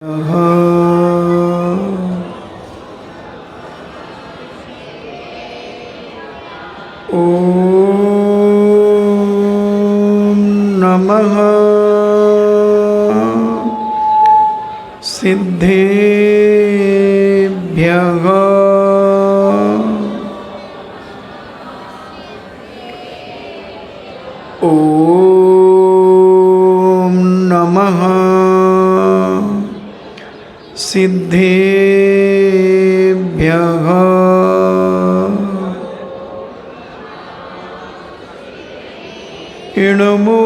ॐ नमः सिद्धेभ्यः ॐ नमः सिद्धेभ्यः नमो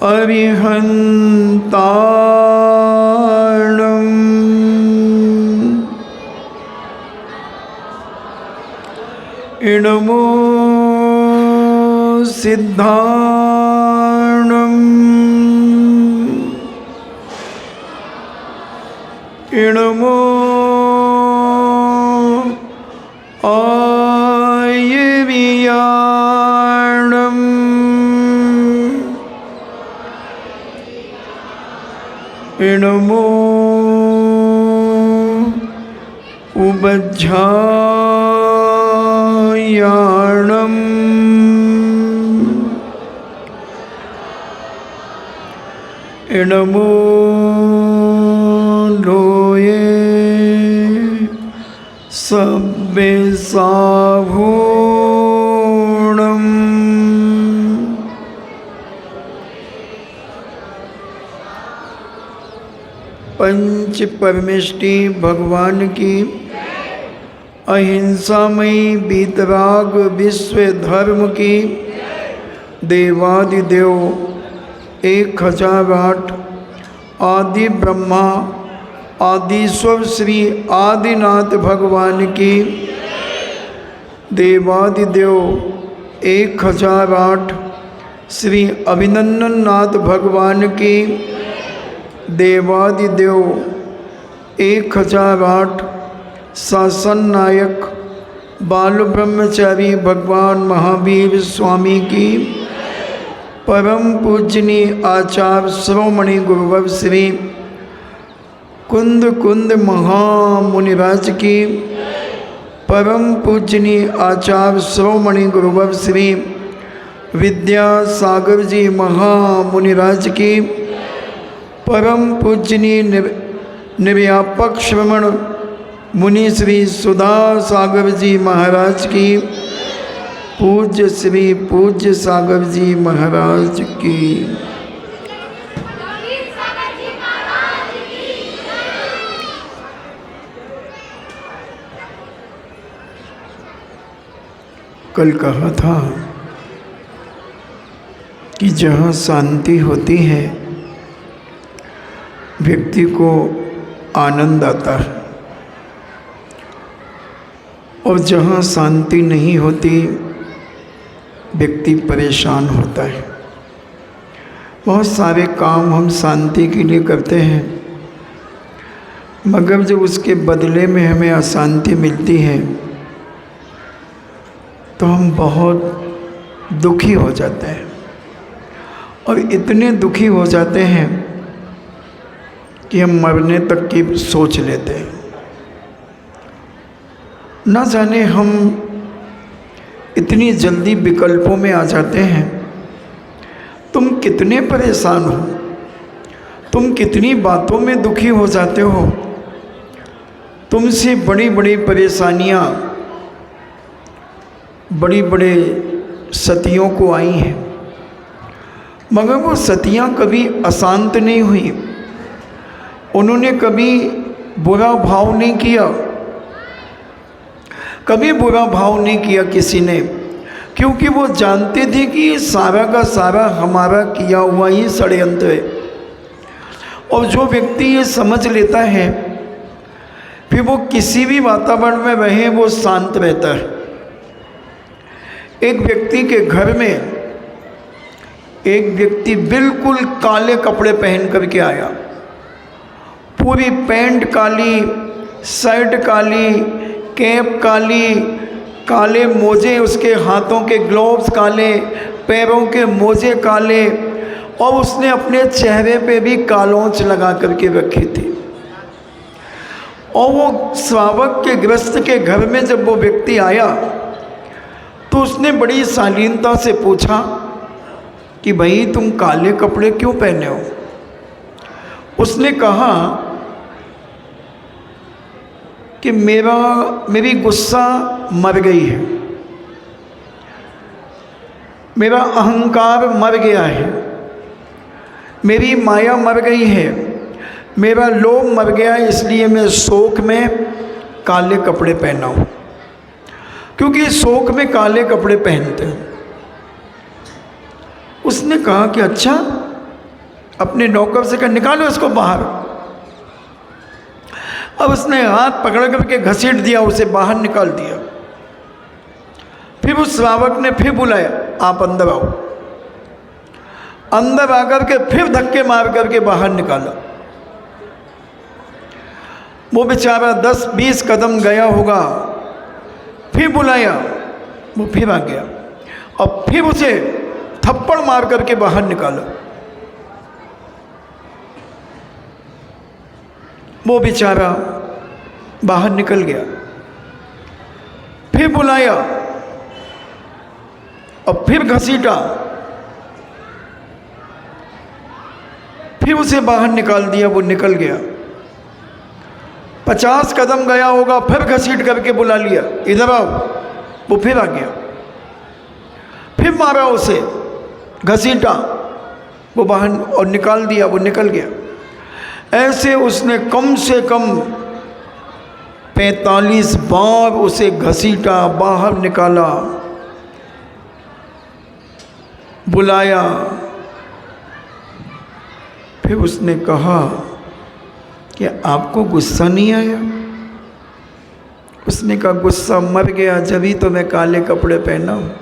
अरिहन्ताणं नमो सिद्धाणं नमो आयर्याणं नमो उबज्झायाणं नमो लोये सब्बेसाभूणं पंच परमेष्टि भगवान की अहिंसामयी वीतराग विश्व धर्म की देवादिदेव 1008 आदि ब्रह्मा आदिश्वर श्री आदिनाथ भगवान की देवादिदेव 1008 श्री अभिनंदन नाथ भगवान की देवादिदेव 1008 शासन नायक बाल ब्रह्मचारी भगवान महावीर स्वामी की परम पूजनीय आचार्य श्रोमणि गुरुवर श्री कुंद कुंद महामुनिराज की परम पूजनीय आचार्य श्रोमणि गुरुवर श्री विद्यासागर जी महामुनिराज की परम पूजनीय निर्व्यापक श्रवण मुनि श्री सुधा सागर जी महाराज की पूज्य श्री पूज्य सागर जी महाराज की कल कहा था कि जहाँ शांति होती है व्यक्ति को आनंद आता है और जहाँ शांति नहीं होती व्यक्ति परेशान होता है। बहुत सारे काम हम शांति के लिए करते हैं मगर जब उसके बदले में हमें अशांति मिलती है तो हम बहुत दुखी हो जाते हैं और इतने दुखी हो जाते हैं कि हम मरने तक की सोच लेते हैं। ना जाने हम इतनी जल्दी विकल्पों में आ जाते हैं। तुम कितने परेशान हो, तुम कितनी बातों में दुखी हो जाते हो। तुमसे बड़ी बड़ी परेशानियाँ बड़ी बड़े सतियों को आई हैं मगर वो सतियाँ कभी अशांत नहीं हुई। उन्होंने कभी बुरा भाव नहीं किया, कभी बुरा भाव नहीं किया किसी ने, क्योंकि वो जानते थे कि ये सारा का सारा हमारा किया हुआ ही षड्यंत्र है। और जो व्यक्ति ये समझ लेता है फिर वो किसी भी वातावरण में रहे वो शांत रहता है। एक व्यक्ति के घर में एक व्यक्ति बिल्कुल काले कपड़े पहन करके आया, पूरी पैंट काली, शर्ट काली, कैप काली, काले मोजे, उसके हाथों के ग्लोव्स काले, पैरों के मोजे काले और उसने अपने चेहरे पे भी कालोंच लगा करके रखे थे। और वो श्रावक के गृहस्थ के घर में जब वो व्यक्ति आया तो उसने बड़ी शालीनता से पूछा कि भाई तुम काले कपड़े क्यों पहने हो। उसने कहा कि मेरी गुस्सा मर गई है, मेरा अहंकार मर गया है, मेरी माया मर गई है, मेरा लोभ मर गया है, इसलिए मैं शोक में काले कपड़े पहना हूँ। क्योंकि शोक में काले कपड़े पहनते हैं। उसने कहा कि अच्छा, अपने नौकर से कहा निकालो इसको बाहर। अब उसने हाथ पकड़ करके घसीट दिया, उसे बाहर निकाल दिया। फिर उस श्रावक ने फिर बुलाया, आप अंदर आओ। अंदर आकर के फिर धक्के मार करके बाहर निकाला। वो बेचारा 10-20 कदम गया होगा, फिर बुलाया, वो फिर आ गया और फिर उसे थप्पड़ मार करके बाहर निकाला। वो बेचारा बाहर निकल गया। फिर बुलाया और फिर घसीटा, फिर उसे बाहर निकाल दिया, वो निकल गया। 50 कदम गया होगा, फिर घसीट करके बुला लिया, इधर आओ। वो फिर आ गया, फिर मारा उसे, घसीटा, वो बाहर और निकाल दिया, वो निकल गया। ऐसे उसने कम से कम 45 बार उसे घसीटा, बाहर निकाला, बुलाया। फिर उसने कहा कि आपको गुस्सा नहीं आया। उसने कहा गुस्सा मर गया, जभी तो मैं काले कपड़े पहना हूँ।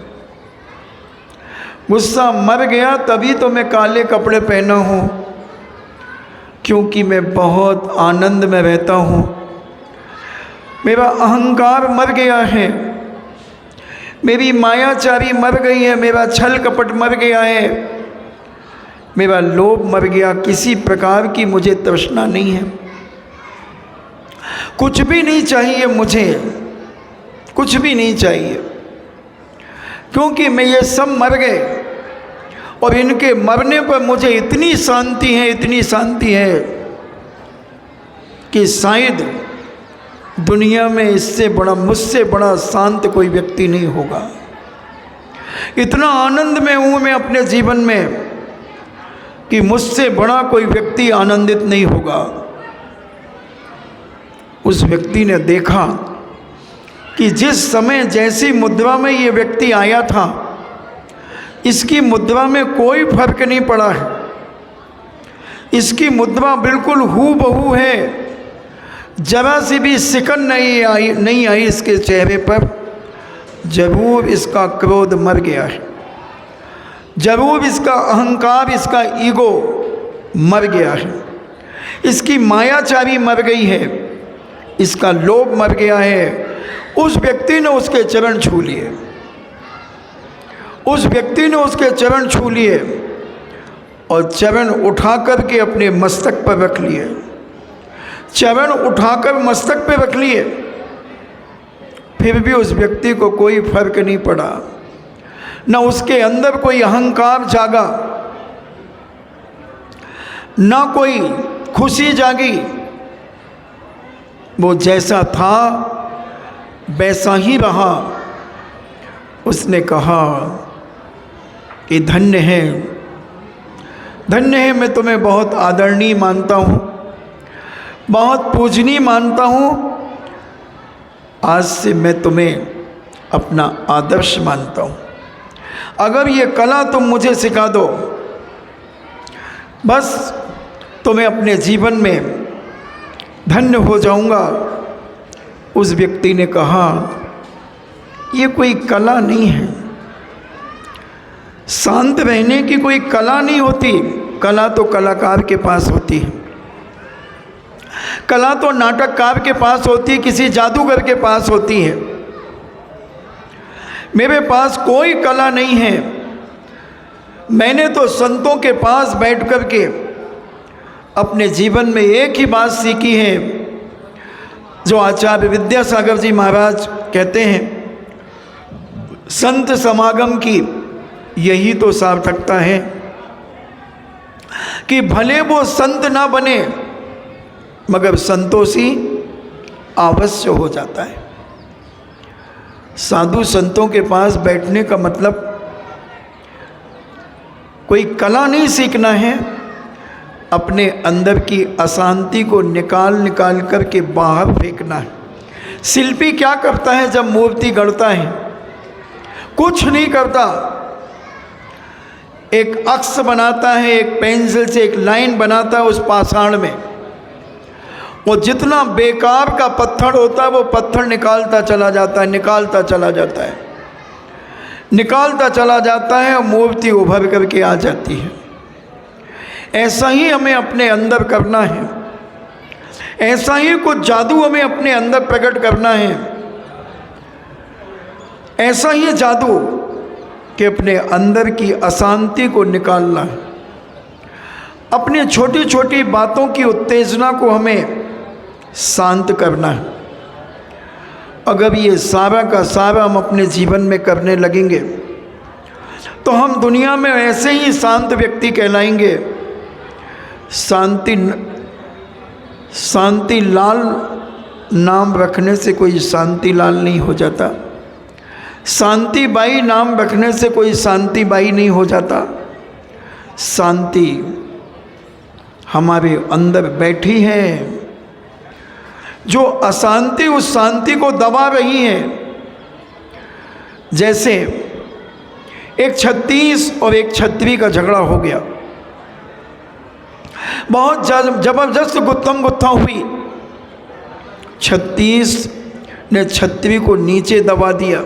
गुस्सा मर गया तभी तो मैं काले कपड़े पहना हूँ, क्योंकि मैं बहुत आनंद में रहता हूँ। मेरा अहंकार मर गया है, मेरी मायाचारी मर गई है, मेरा छल कपट मर गया है, मेरा लोभ मर गया। किसी प्रकार की मुझे तृष्णा नहीं है, कुछ भी नहीं चाहिए मुझे, कुछ भी नहीं चाहिए, क्योंकि मैं ये सब मर गए और इनके मरने पर मुझे इतनी शांति है, इतनी शांति है कि शायद दुनिया में इससे बड़ा, मुझसे बड़ा शांत कोई व्यक्ति नहीं होगा। इतना आनंद में हूँ मैं अपने जीवन में कि मुझसे बड़ा कोई व्यक्ति आनंदित नहीं होगा। उस व्यक्ति ने देखा कि जिस समय जैसी मुद्रा में ये व्यक्ति आया था, इसकी मुद्रा में कोई फर्क नहीं पड़ा है। इसकी मुद्रा बिल्कुल हूबहू है, जरा सी भी सिकन नहीं आई इसके चेहरे पर। जरूर इसका क्रोध मर गया है, जरूर इसका अहंकार, इसका ईगो मर गया है, इसकी मायाचारी मर गई है, इसका लोभ मर गया है। उस व्यक्ति ने उसके चरण छू लिए, उस व्यक्ति ने उसके चरण छू लिए और चरण उठा करके अपने मस्तक पर रख लिए, चरण उठाकर मस्तक पे रख लिए। फिर भी उस व्यक्ति को कोई फर्क नहीं पड़ा, न उसके अंदर कोई अहंकार जागा, न कोई खुशी जागी। वो जैसा था वैसा ही रहा। उसने कहा कि धन्य है, धन्य है, मैं तुम्हें बहुत आदरणीय मानता हूँ, बहुत पूजनीय मानता हूँ। आज से मैं तुम्हें अपना आदर्श मानता हूँ। अगर ये कला तुम मुझे सिखा दो, बस तो मैं अपने जीवन में धन्य हो जाऊंगा। उस व्यक्ति ने कहा ये कोई कला नहीं है, शांत रहने की कोई कला नहीं होती। कला तो कलाकार के पास होती है, कला तो नाटककार के पास होती है, किसी जादूगर के पास होती है। मेरे पास कोई कला नहीं है। मैंने तो संतों के पास बैठ कर के अपने जीवन में एक ही बात सीखी है, जो आचार्य विद्यासागर जी महाराज कहते हैं, संत समागम की यही तो सार्थकता है कि भले वो संत ना बने मगर संतोषी अवश्य हो जाता है। साधु संतों के पास बैठने का मतलब कोई कला नहीं सीखना है, अपने अंदर की अशांति को निकाल करके बाहर फेंकना है। शिल्पी क्या करता है जब मूर्ति गढ़ता है? कुछ नहीं करता, एक अक्ष बनाता है, एक पेंसिल से एक लाइन बनाता है उस पाषाण में, वो जितना बेकार का पत्थर होता है वो पत्थर निकालता चला जाता है, निकालता चला जाता है, निकालता चला जाता है और मूर्ति उभर करके आ जाती है। ऐसा ही हमें अपने अंदर करना है, ऐसा ही कुछ जादू हमें अपने अंदर प्रकट करना है, ऐसा ही जादू कि अपने अंदर की अशांति को निकालना है। अपनी छोटी छोटी बातों की उत्तेजना को हमें शांत करना है। अगर ये सारा का सारा हम अपने जीवन में करने लगेंगे तो हम दुनिया में ऐसे ही शांत व्यक्ति कहलाएंगे। शांति लाल नाम रखने से कोई शांति लाल नहीं हो जाता, शांति बाई नाम रखने से कोई शांति बाई नहीं हो जाता। शांति हमारे अंदर बैठी है, जो अशांति उस शांति को दबा रही है। जैसे एक छत्तीस और एक छतरी का झगड़ा हो गया, बहुत जबरदस्त गुत्थम गुत्था हुई। छत्तीस ने छतरी को नीचे दबा दिया,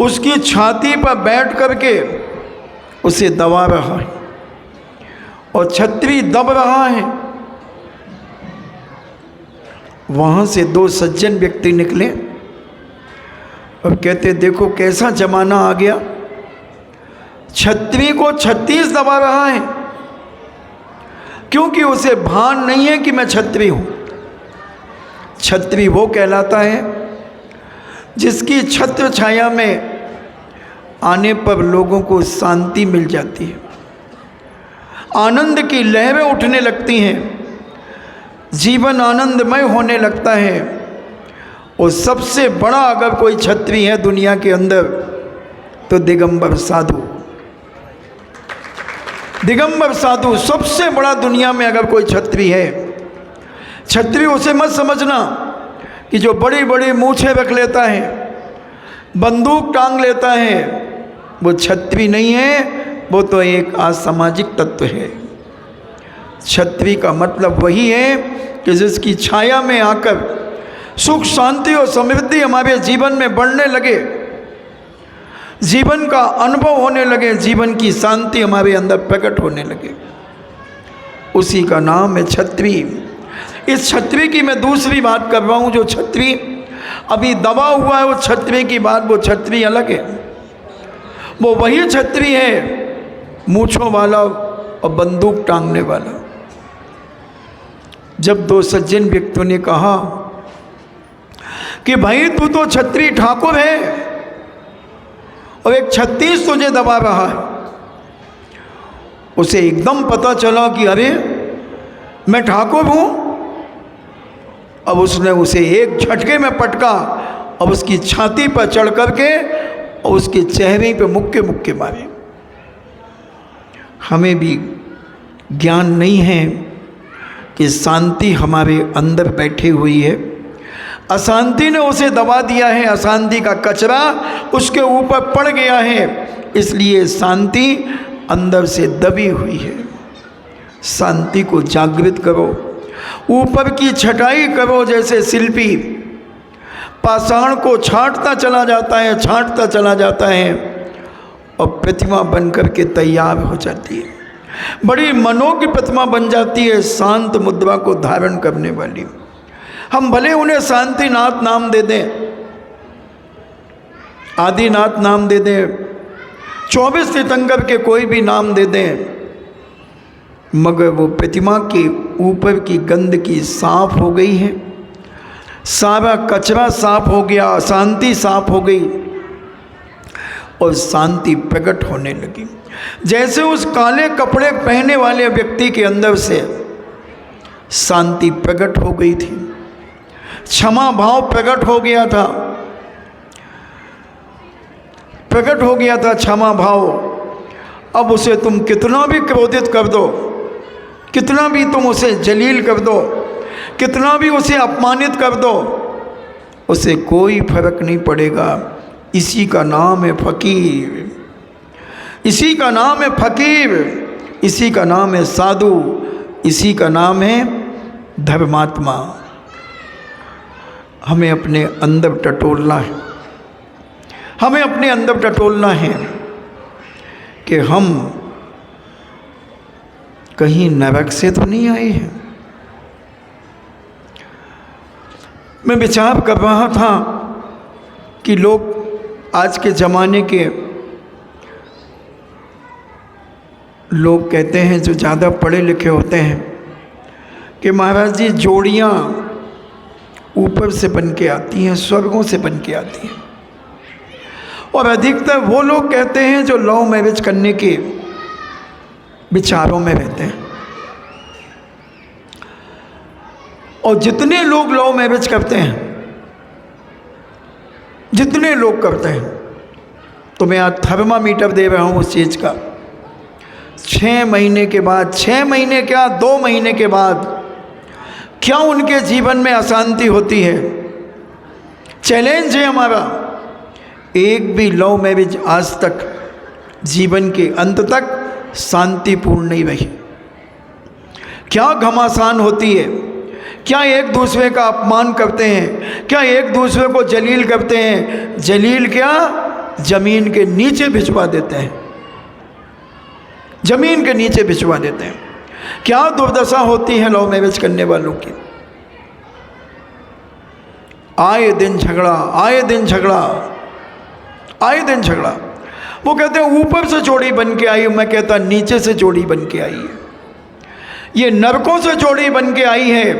उसकी छाती पर बैठ करके उसे दबा रहा है और छतरी दब रहा है। वहाँ से दो सज्जन व्यक्ति निकले और कहते, देखो कैसा जमाना आ गया, छतरी को 36 दबा रहा है, क्योंकि उसे भान नहीं है कि मैं छतरी हूँ। छतरी वो कहलाता है जिसकी छत्र छाया में आने पर लोगों को शांति मिल जाती है, आनंद की लहरें उठने लगती हैं, जीवन आनंदमय होने लगता है। और सबसे बड़ा अगर कोई छत्री है दुनिया के अंदर तो दिगंबर साधु। दिगंबर साधु सबसे बड़ा दुनिया में अगर कोई छत्री है। छत्री उसे मत समझना कि जो बड़ी बड़ी मूछें रख लेता है, बंदूक टांग लेता है, वो छत्री नहीं है, वो तो एक असामाजिक तत्व है। छत्री का मतलब वही है कि जिसकी छाया में आकर सुख शांति और समृद्धि हमारे जीवन में बढ़ने लगे, जीवन का अनुभव होने लगे, जीवन की शांति हमारे अंदर प्रकट होने लगे, उसी का नाम है छत्री। इस छत्री की मैं दूसरी बात कर रहा हूँ। जो छत्री अभी दबा हुआ है वो छत्री की बात, वो छत्री अलग है। वो वही छत्री है मूंछों वाला और बंदूक टांगने वाला। जब दो सज्जन व्यक्तियों ने कहा कि भाई तू तो छत्री ठाकुर है और एक 36 तुझे दबा रहा है, उसे एकदम पता चला कि अरे मैं ठाकुर हूँ। अब उसने उसे एक झटके में पटका और उसकी छाती पर चढ़ करके और उसके चेहरे पे मुक्के मुक्के मारे। हमें भी ज्ञान नहीं है कि शांति हमारे अंदर बैठी हुई है, अशांति ने उसे दबा दिया है, अशांति का कचरा उसके ऊपर पड़ गया है, इसलिए शांति अंदर से दबी हुई है। शांति को जागृत करो, ऊपर की छटाई करो। जैसे शिल्पी पाषाण को छांटता चला जाता है, छांटता चला जाता है और प्रतिमा बनकर के तैयार हो जाती है, बड़ी मनोज्ञ प्रतिमा बन जाती है, शांत मुद्रा को धारण करने वाली। हम भले उन्हें शांतिनाथ नाम दे दें, आदिनाथ नाम दे दें, 24 तीर्थंकर के कोई भी नाम दे दें, मगर वो प्रतिमा के ऊपर की गंदगी साफ हो गई है, सारा कचरा साफ हो गया, अशांति साफ हो गई और शांति प्रकट होने लगी। जैसे उस काले कपड़े पहने वाले व्यक्ति के अंदर से शांति प्रकट हो गई थी, क्षमा भाव प्रकट हो गया था, प्रकट हो गया था क्षमा भाव। अब उसे तुम कितना भी क्रोधित कर दो, कितना भी तुम उसे जलील कर दो, कितना भी उसे अपमानित कर दो, उसे कोई फर्क नहीं पड़ेगा। इसी का नाम है फकीर, इसी का नाम है फकीर, इसी का नाम है साधु, इसी का नाम है धर्मात्मा। हमें अपने अंदर टटोलना है, हमें अपने अंदर टटोलना है कि हम कहीं नरक से तो नहीं आए हैं। मैं विचार कर रहा था कि लोग आज के ज़माने के लोग कहते हैं, जो ज़्यादा पढ़े लिखे होते हैं, कि महाराज जी जोड़ियाँ ऊपर से बन के आती हैं, स्वर्गों से बन के आती हैं। और अधिकतर वो लोग कहते हैं जो लव मैरिज करने के विचारों में रहते हैं। और जितने लोग लव मैरिज करते हैं, जितने लोग करते हैं, तो मैं आज थर्मामीटर दे रहा हूँ उस चीज़ का। 6 महीने के बाद, 6 महीने क्या 2 महीने के बाद क्या उनके जीवन में अशांति होती है। चैलेंज है हमारा, एक भी लव मैरिज आज तक जीवन के अंत तक शांतिपूर्ण नहीं रही। क्या घमासान होती है, क्या एक दूसरे का अपमान करते हैं, क्या एक दूसरे को जलील करते हैं। जलील क्या, जमीन के नीचे भिजवा देते हैं, जमीन के नीचे भिजवा देते हैं। क्या दुर्दशा होती है लव मैरिज करने वालों की। आए दिन झगड़ा, आए दिन झगड़ा, आए दिन झगड़ा। वो कहते हैं ऊपर से जोड़ी बन के आई, मैं कहता नीचे से जोड़ी बन के आई है। ये नरकों से जोड़ी बन के आई है,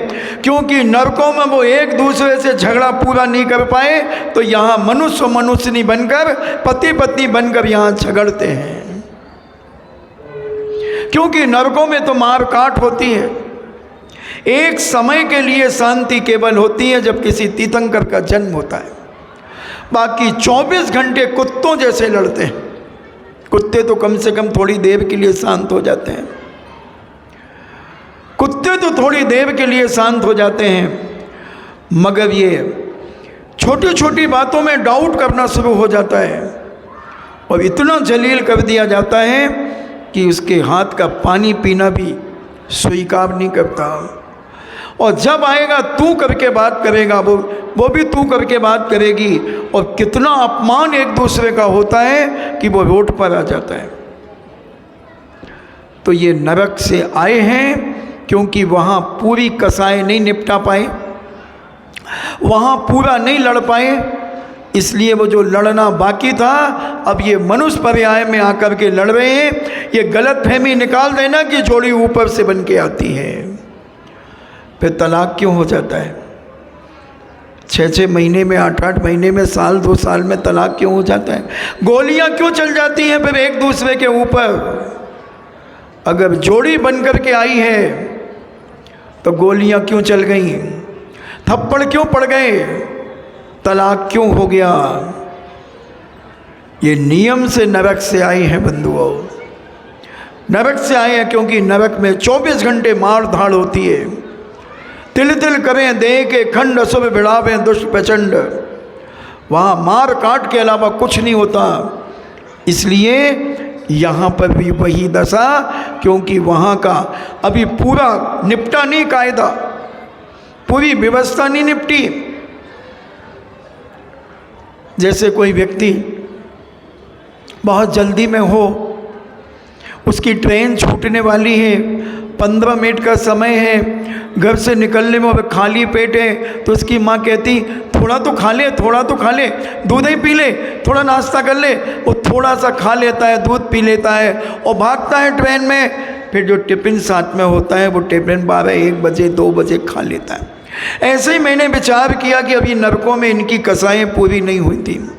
क्योंकि नरकों में वो एक दूसरे से झगड़ा पूरा नहीं कर पाए, तो यहाँ मनुष्य मनुष्य नहीं बनकर, पति पत्नी बनकर यहाँ झगड़ते हैं। क्योंकि नरकों में तो मार काट होती है। एक समय के लिए शांति केवल होती है जब किसी तीर्थंकर का जन्म होता है, बाकी 24 घंटे कुत्तों जैसे लड़ते हैं। कुत्ते तो कम से कम थोड़ी देर के लिए शांत हो जाते हैं, कुत्ते तो थोड़ी देर के लिए शांत हो जाते हैं, मगर ये छोटी छोटी बातों में डाउट करना शुरू हो जाता है और इतना जलील कर दिया जाता है कि उसके हाथ का पानी पीना भी स्वीकार नहीं करता। और जब आएगा तू करके बात करेगा, वो भी तू करके बात करेगी, और कितना अपमान एक दूसरे का होता है कि वो रोड पर आ जाता है। तो ये नरक से आए हैं क्योंकि वहाँ पूरी कसाई नहीं निपटा पाए, वहाँ पूरा नहीं लड़ पाए, इसलिए वो जो लड़ना बाकी था अब ये मनुष्य पर्याय में आकर के लड़ रहे हैं। ये गलत फहमी निकाल देना कि जोड़ी ऊपर से बन के आती है। फिर तलाक क्यों हो जाता है? 6-6 महीने में, 8-8 महीने में, साल 2 साल में तलाक क्यों हो जाता है? गोलियां क्यों चल जाती हैं फिर एक दूसरे के ऊपर? अगर जोड़ी बन कर के आई है तो गोलियां क्यों चल गई, थप्पड़ क्यों पड़ गए, तलाक क्यों हो गया? ये नियम से नरक से आए हैं बंधुओं, नरक से आए हैं, क्योंकि नरक में 24 घंटे मार धाड़ होती है। तिल तिल करें देह के खंड, असुभ बिड़ावें दुष्ट प्रचंड। वहाँ मार काट के अलावा कुछ नहीं होता। इसलिए यहाँ पर भी वही दशा, क्योंकि वहाँ का अभी पूरा निपटा नहीं कायदा, पूरी व्यवस्था नहीं निपटी। जैसे कोई व्यक्ति बहुत जल्दी में हो, उसकी ट्रेन छूटने वाली है, 15 मिनट का समय है, घर से निकलने में अब खाली पेट है, तो उसकी माँ कहती थोड़ा तो खा ले, थोड़ा तो खा ले, दूध ही पी ले, थोड़ा नाश्ता कर ले। वो थोड़ा सा खा लेता है, दूध पी लेता है और भागता है ट्रेन में। फिर जो टिफ़िन साथ में होता है वो टिफ़िन 12-1 बजे 2 बजे खा लेता है। ऐसे ही मैंने विचार किया कि अभी नरकों में इनकी कसाएँ पूरी नहीं हुई थी,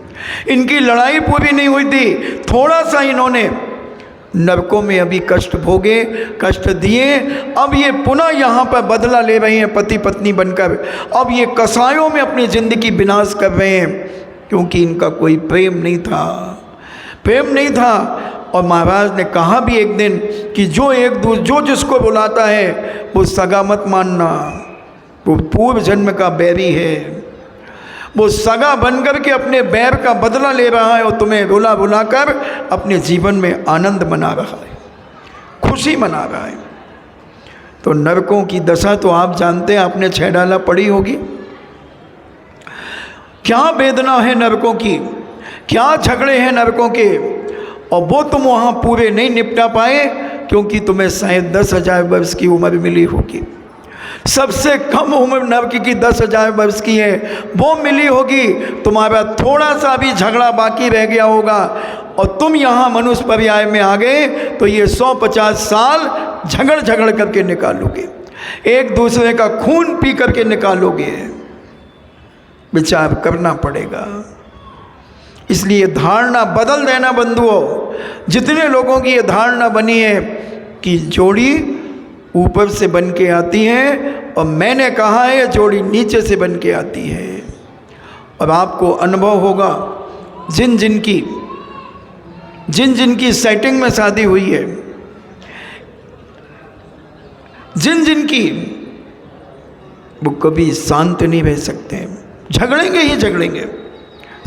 इनकी लड़ाई पूरी नहीं हुई थी, थोड़ा सा इन्होंने नरकों में अभी कष्ट भोगे, कष्ट दिए, अब ये पुनः यहाँ पर बदला ले रहे हैं पति पत्नी बनकर। अब ये कसायों में अपनी ज़िंदगी विनाश कर रहे हैं, क्योंकि इनका कोई प्रेम नहीं था, प्रेम नहीं था। और महाराज ने कहा भी एक दिन कि जो जिसको बुलाता है वो सगा मत मानना, वो पूर्व जन्म का बैरी है, वो सगा बनकर के अपने बैर का बदला ले रहा है और तुम्हें रुला बुलाकर अपने जीवन में आनंद मना रहा है, खुशी मना रहा है। तो नरकों की दशा तो आप जानते हैं, आपने 6 डाला पड़ी होगी। क्या वेदना है नरकों की, क्या झगड़े हैं नरकों के, और वो तुम वहाँ पूरे नहीं निपटा पाए क्योंकि तुम्हें शायद 10,000 वर्ष की उम्र मिली होगी। सबसे कम उम्र नरक की 10,000 वर्ष की है, वो मिली होगी। तुम्हारा थोड़ा सा भी झगड़ा बाकी रह गया होगा और तुम यहाँ मनुष्य पर्याय में आ गए तो ये 150 साल झगड़ करके निकालोगे, एक दूसरे का खून पी करके निकालोगे। विचार करना पड़ेगा। इसलिए धारणा बदल देना बंधुओं। जितने लोगों की ये धारणा बनी है कि जोड़ी ऊपर से बन के आती है, और मैंने कहा है जोड़ी नीचे से बन के आती है। और आपको अनुभव होगा, जिन जिन की सेटिंग में शादी हुई है, जिन की, वो कभी शांत नहीं रह सकते, झगड़ेंगे ही झगड़ेंगे।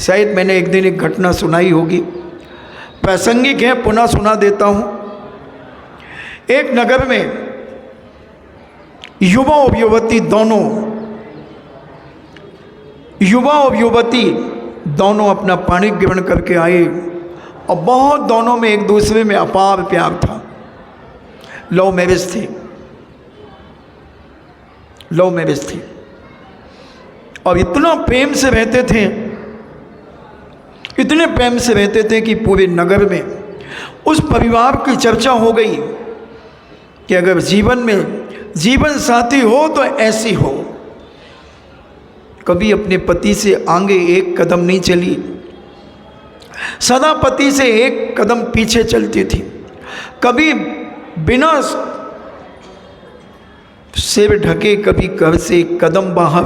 शायद मैंने एक दिन एक घटना सुनाई होगी, प्रासंगिक है, पुनः सुना देता हूँ। एक नगर में युवा और युवती दोनों अपना पाणी ग्रहण करके आए और बहुत दोनों में एक दूसरे में अपार प्यार था। लव मैरिज थी और इतना प्रेम से रहते थे, इतने प्रेम से रहते थे कि पूरे नगर में उस परिवार की चर्चा हो गई कि अगर जीवन में जीवन साथी हो तो ऐसी हो। कभी अपने पति से आगे एक कदम नहीं चली, सदा पति से एक कदम पीछे चलती थी, कभी बिना सिर ढके कभी घर से कदम बाहर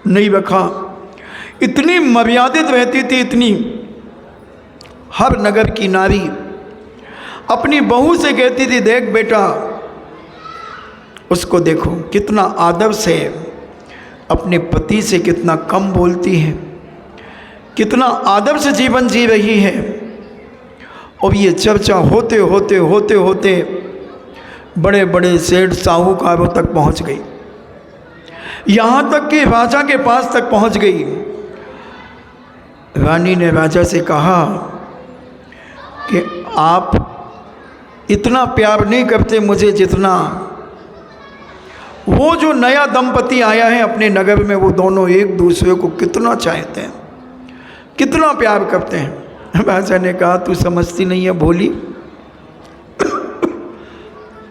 नहीं रखा। इतनी मर्यादित रहती थी, इतनी। हर नगर की नारी अपनी बहू से कहती थी, देख बेटा, उसको देखो कितना आदर से अपने पति से कितना कम बोलती है, कितना आदर से जीवन जी रही है। और ये चर्चा होते होते बड़े बड़े सेठ साहूकारों तक पहुंच गई, यहाँ तक कि राजा के पास तक पहुंच गई। रानी ने राजा से कहा कि आप इतना प्यार नहीं करते मुझे जितना वो जो नया दंपति आया है अपने नगर में, वो दोनों एक दूसरे को कितना चाहते हैं, कितना प्यार करते हैं। राजा ने कहा, तू समझती नहीं है भोली,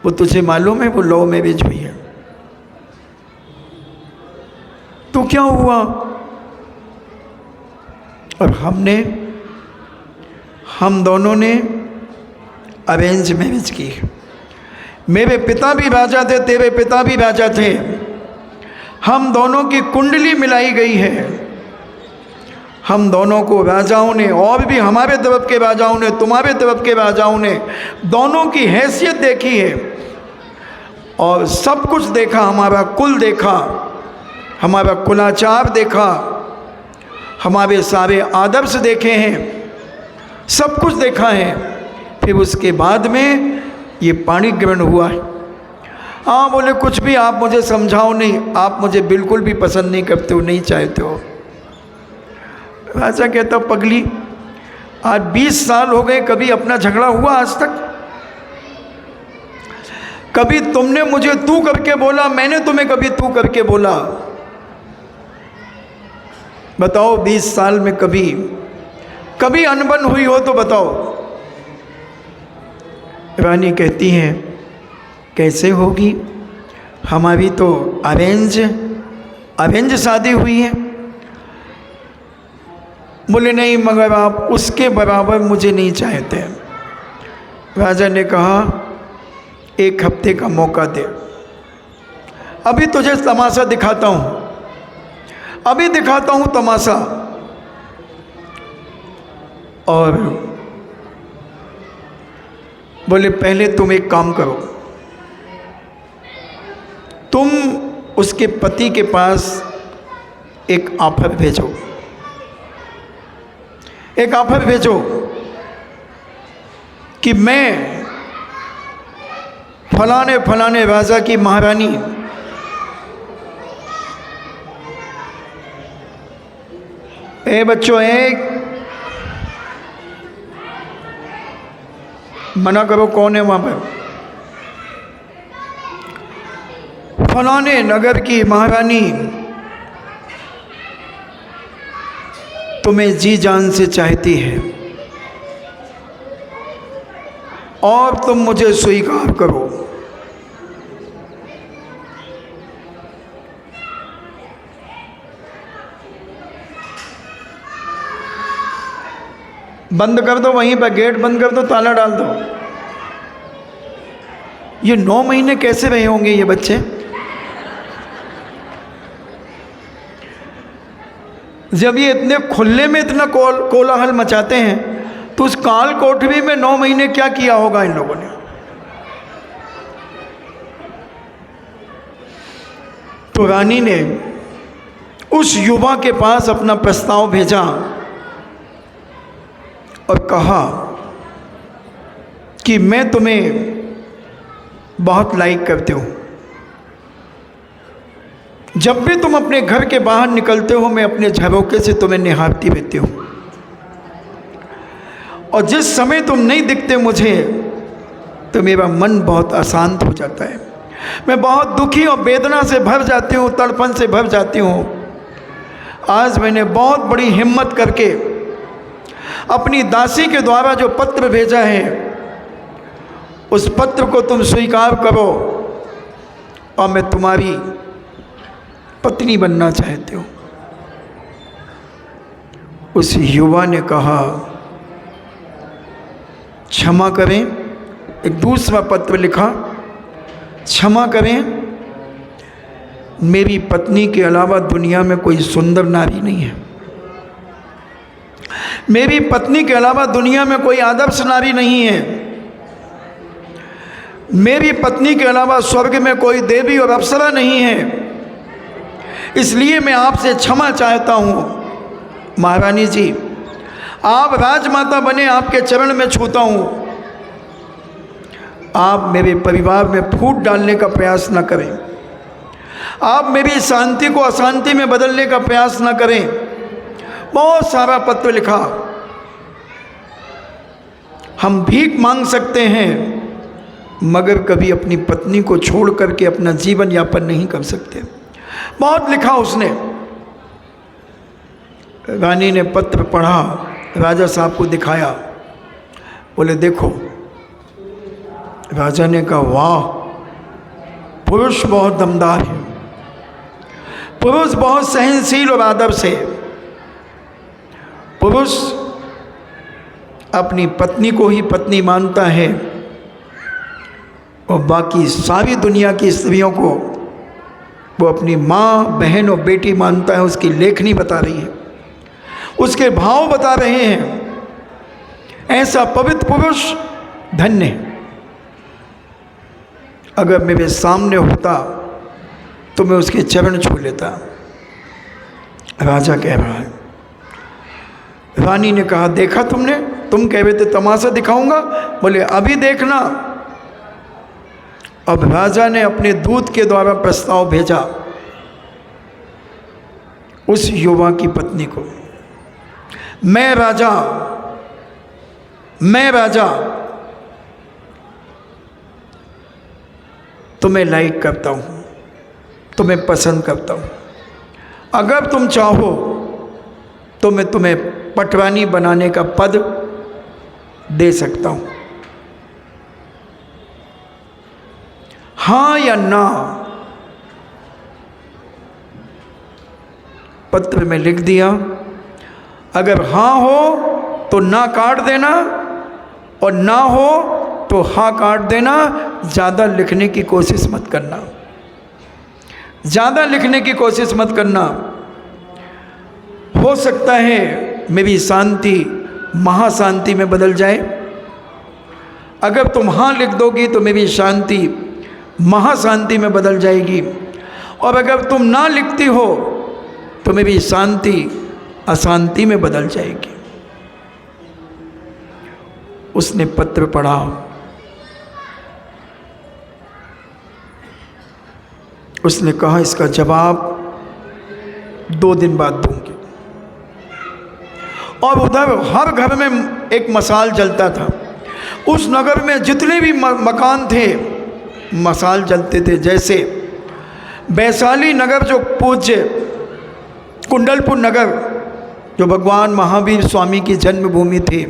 वो तुझे मालूम है वो लव मैरिज हुई है। तो क्या हुआ? और हम दोनों ने अरेंज मैरिज की। मेरे पिता भी राजा थे, तेरे पिता भी राजा थे, हम दोनों की कुंडली मिलाई गई है। हम दोनों को राजाओं ने, और भी हमारे तरफ के राजाओं ने, तुम्हारे तरफ के राजाओं ने, दोनों की हैसियत देखी है और सब कुछ देखा। हमारा कुल देखा, हमारा कुलाचार देखा, हमारे सारे आदर्श देखे हैं, सब कुछ देखा है। फिर उसके बाद में ये पाणी ग्रहण हुआ है। हाँ बोले, कुछ भी आप मुझे समझाओ नहीं, आप मुझे बिल्कुल भी पसंद नहीं करते हो, नहीं चाहते हो। राजा कहता, पगली, आज 20 साल हो गए, कभी अपना झगड़ा हुआ आज तक? कभी तुमने मुझे तू करके बोला, मैंने तुम्हें कभी तू करके बोला? बताओ 20 साल में कभी अनबन हुई हो तो बताओ। रानी कहती हैं कैसे होगी, हमारी तो अरेंज शादी हुई है। बोले नहीं, मगर आप उसके बराबर मुझे नहीं चाहते। राजा ने कहा 1 हफ्ते का मौका दे, अभी तुझे तमाशा दिखाता हूँ, अभी दिखाता हूँ तमाशा। और बोले पहले तुम एक काम करो, तुम उसके पति के पास एक ऑफर भेजो, एक ऑफर भेजो कि मैं फलाने फलाने राजा की महारानी बच्चों, एक मना करो, कौन है वहां पर? फलाने नगर की महारानी तुम्हें जी जान से चाहती है और तुम मुझे स्वीकार करो। बंद कर दो, वहीं पर गेट बंद कर दो, ताला डाल दो। ये 9 महीने कैसे रहे होंगे ये बच्चे? जब ये इतने खुले में इतना कोलाहल मचाते हैं तो उस काल कोठरी में 9 महीने क्या किया होगा इन लोगों ने? तो रानी ने उस युवा के पास अपना प्रस्ताव भेजा और कहा कि मैं तुम्हें बहुत लाइक करती हूँ, जब भी तुम अपने घर के बाहर निकलते हो मैं अपने झरोखे से तुम्हें निहारती रहती हूँ, और जिस समय तुम नहीं दिखते मुझे तो मेरा मन बहुत अशांत हो जाता है, मैं बहुत दुखी और वेदना से भर जाती हूँ, तड़पन से भर जाती हूँ। आज मैंने बहुत बड़ी हिम्मत करके अपनी दासी के द्वारा जो पत्र भेजा है उस पत्र को तुम स्वीकार करो और मैं तुम्हारी पत्नी बनना चाहती हूँ। उस युवा ने कहा क्षमा करें, एक दूसरा पत्र लिखा, क्षमा करें मेरी पत्नी के अलावा दुनिया में कोई सुंदर नारी नहीं है, मेरी पत्नी के अलावा दुनिया में कोई आदर्श नारी नहीं है, मेरी पत्नी के अलावा स्वर्ग में कोई देवी और अप्सरा नहीं है, इसलिए मैं आपसे क्षमा चाहता हूँ। महारानी जी, आप राजमाता बने, आपके चरण में छूता हूँ, आप मेरे परिवार में फूट डालने का प्रयास न करें, आप मेरी शांति को अशांति में बदलने का प्रयास न करें। बहुत सारा पत्र लिखा। हम भीख मांग सकते हैं मगर कभी अपनी पत्नी को छोड़ करके अपना जीवन यापन नहीं कर सकते। बहुत लिखा उसने। रानी ने पत्र पढ़ा, राजा साहब को दिखाया, बोले देखो। राजा ने कहा वाह, पुरुष बहुत दमदार है, पुरुष बहुत सहनशील और आदर्श है, पुरुष अपनी पत्नी को ही पत्नी मानता है और बाकी सारी दुनिया की स्त्रियों को वो अपनी माँ, बहन और बेटी मानता है। उसकी लेखनी बता रही है, उसके भाव बता रहे हैं। ऐसा पवित्र पुरुष धन्य है। अगर मेरे सामने होता तो मैं उसके चरण छू लेता। राजा कह रहा है। रानी ने कहा देखा तुमने, तुम कह रहे थे तमाशा दिखाऊंगा, बोले अभी देखना। अब राजा ने अपने दूत के द्वारा प्रस्ताव भेजा उस युवा की पत्नी को। मैं तुम्हें लाइक करता हूँ, तुम्हें पसंद करता हूँ। अगर तुम चाहो तो मैं तुम्हें पटवानी बनाने का पद दे सकता हूँ। हाँ या ना? पत्र में लिख दिया। अगर हाँ हो तो ना काट देना, और ना हो तो हाँ काट देना। ज़्यादा लिखने की कोशिश मत करना, ज़्यादा लिखने की कोशिश मत करना। हो सकता है मेरी शांति महाशांति में बदल जाए। अगर तुम हाँ लिख दोगी तो मेरी शांति महाशांति में बदल जाएगी, और अगर तुम ना लिखती हो तो मेरी शांति अशांति में बदल जाएगी। उसने पत्र पढ़ा। उसने कहा इसका जवाब 2 दिन बाद दूंगी। और उधर हर घर में एक मसाल जलता था। उस नगर में जितने भी मकान थे मसाल जलते थे। जैसे वैशाली नगर जो पूज्य कुंडलपुर नगर जो भगवान महावीर स्वामी की जन्मभूमि थी,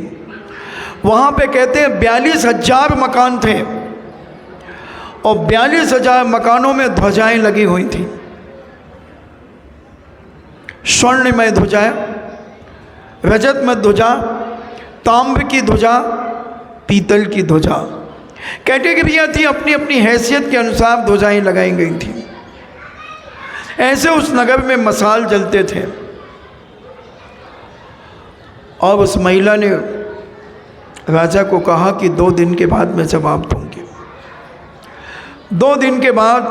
वहाँ पे कहते हैं 42,000 मकान थे, और 42,000 मकानों में ध्वजाएं लगी हुई थी। स्वर्णमय ध्वजा, रजतमय ध्वजा, ताम्र की ध्वजा, पीतल की ध्वजा, कैटेगरियाँ थी। अपनी अपनी हैसियत के अनुसार ध्वजाएं लगाई गई थी। ऐसे उस नगर में मसाल जलते थे। और उस महिला ने राजा को कहा कि 2 दिन के बाद मैं जवाब दूंगी। 2 दिन के बाद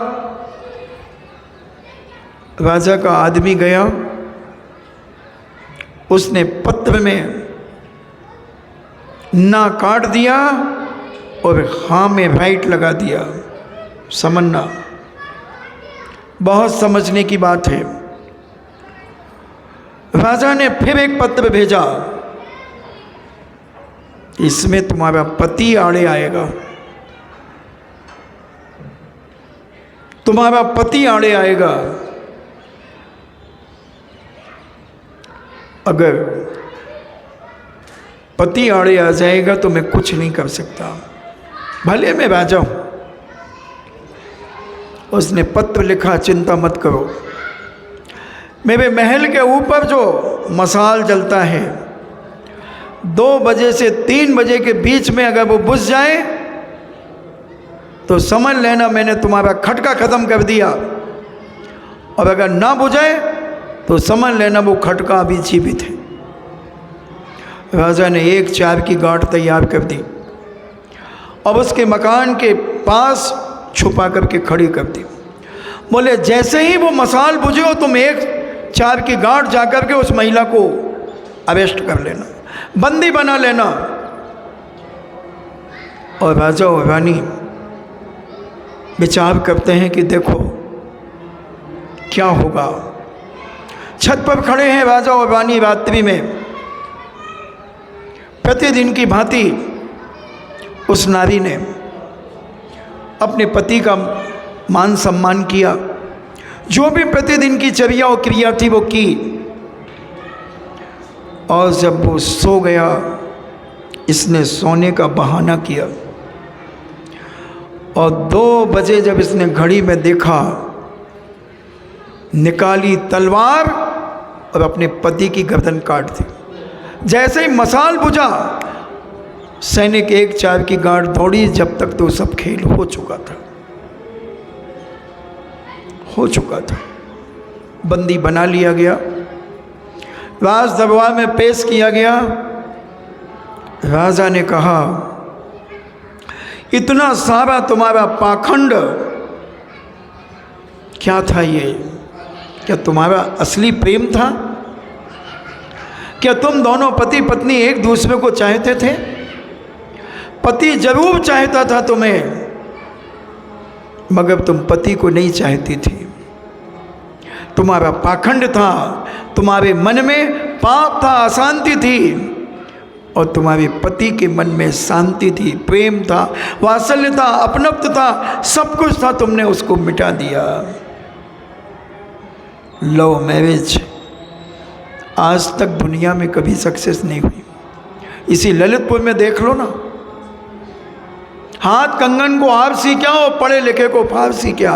राजा का आदमी गया। उसने पत्र में ना काट दिया और हाँ में राइट लगा दिया। समझना, बहुत समझने की बात है। राजा ने फिर एक पत्र भेजा। इसमें तुम्हारा पति आड़े आएगा, तुम्हारा पति आड़े आएगा। अगर पति आड़े आ जाएगा तो मैं कुछ नहीं कर सकता, भले मैं राजा हूं। उसने पत्र लिखा, चिंता मत करो, मेरे महल के ऊपर जो मसाल जलता है 2 बजे से 3 बजे के बीच में अगर वो बुझ जाए तो समझ लेना मैंने तुम्हारा खटका ख़त्म कर दिया, और अगर ना बुझे तो समझ लेना वो खटका अभी जीवित है। राजा ने 1 चार की गांठ तैयार कर दी और उसके मकान के पास छुपा करके खड़ी कर दी। बोले जैसे ही वो मसाल बुझे हो तुम 1 चार की गांठ जाकर के उस महिला को अरेस्ट कर लेना, बंदी बना लेना। और राजा और रानी विचार करते हैं कि देखो क्या होगा। छत पर खड़े हैं राजा और रानी रात्रि में। प्रतिदिन की भांति उस नारी ने अपने पति का मान सम्मान किया, जो भी प्रतिदिन की चर्या और क्रिया थी वो की। और जब वो सो गया, इसने सोने का बहाना किया, और 2 बजे जब इसने घड़ी में देखा, निकाली तलवार और अपने पति की गर्दन काट दी। जैसे ही मसाल बुझा, सैनिक 1 चार की गांठ दौड़ी। जब तक तो सब खेल हो चुका था, हो चुका था। बंदी बना लिया गया, राज दरबार में पेश किया गया। राजा ने कहा इतना सारा तुम्हारा पाखंड क्या था? ये क्या तुम्हारा असली प्रेम था? क्या तुम दोनों पति पत्नी एक दूसरे को चाहते थे? पति जरूर चाहता था तुम्हें, मगर तुम पति को नहीं चाहती थी। तुम्हारा पाखंड था, तुम्हारे मन में पाप था, अशांति थी। और तुम्हारे पति के मन में शांति थी, प्रेम था, वात्सल्य था, अपनत्व था, सब कुछ था, तुमने उसको मिटा दिया। लव मैरिज आज तक दुनिया में कभी सक्सेस नहीं हुई। इसी ललितपुर में देख लो ना, हाथ कंगन को आरसी क्या और पढ़े लिखे को फारसी क्या।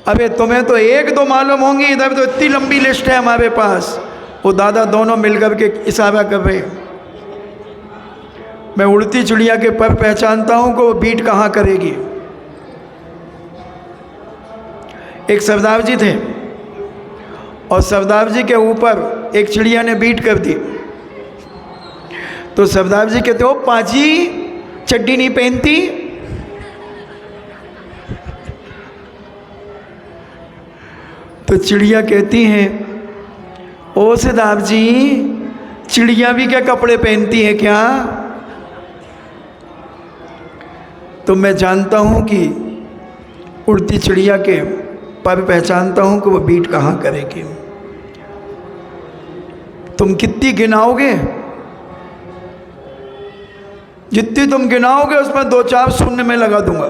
अबे तुम्हें तो एक दो मालूम होंगी, इधर तो इतनी लंबी लिस्ट है हमारे पास। वो दादा दोनों मिलकर के इशारा कर रहे। मैं उड़ती चिड़िया के पर पहचानता हूं कि वो बीट कहाँ करेगी। एक सरदार जी थे और सरदार जी के ऊपर एक चिड़िया ने बीट कर दी। तो सरदार जी कहते हो पाजी चड्डी नहीं पहनती। तो चिड़िया कहती है ओ सरदार जी, चिड़िया भी क्या कपड़े पहनती है क्या? तो मैं जानता हूं कि उड़ती चिड़िया के पर पहचानता हूं कि वो बीट कहाँ करेगी। तुम कितनी गिनाओगे? जितनी तुम गिनाओगे उसमें 2-4 शून्य में लगा दूंगा।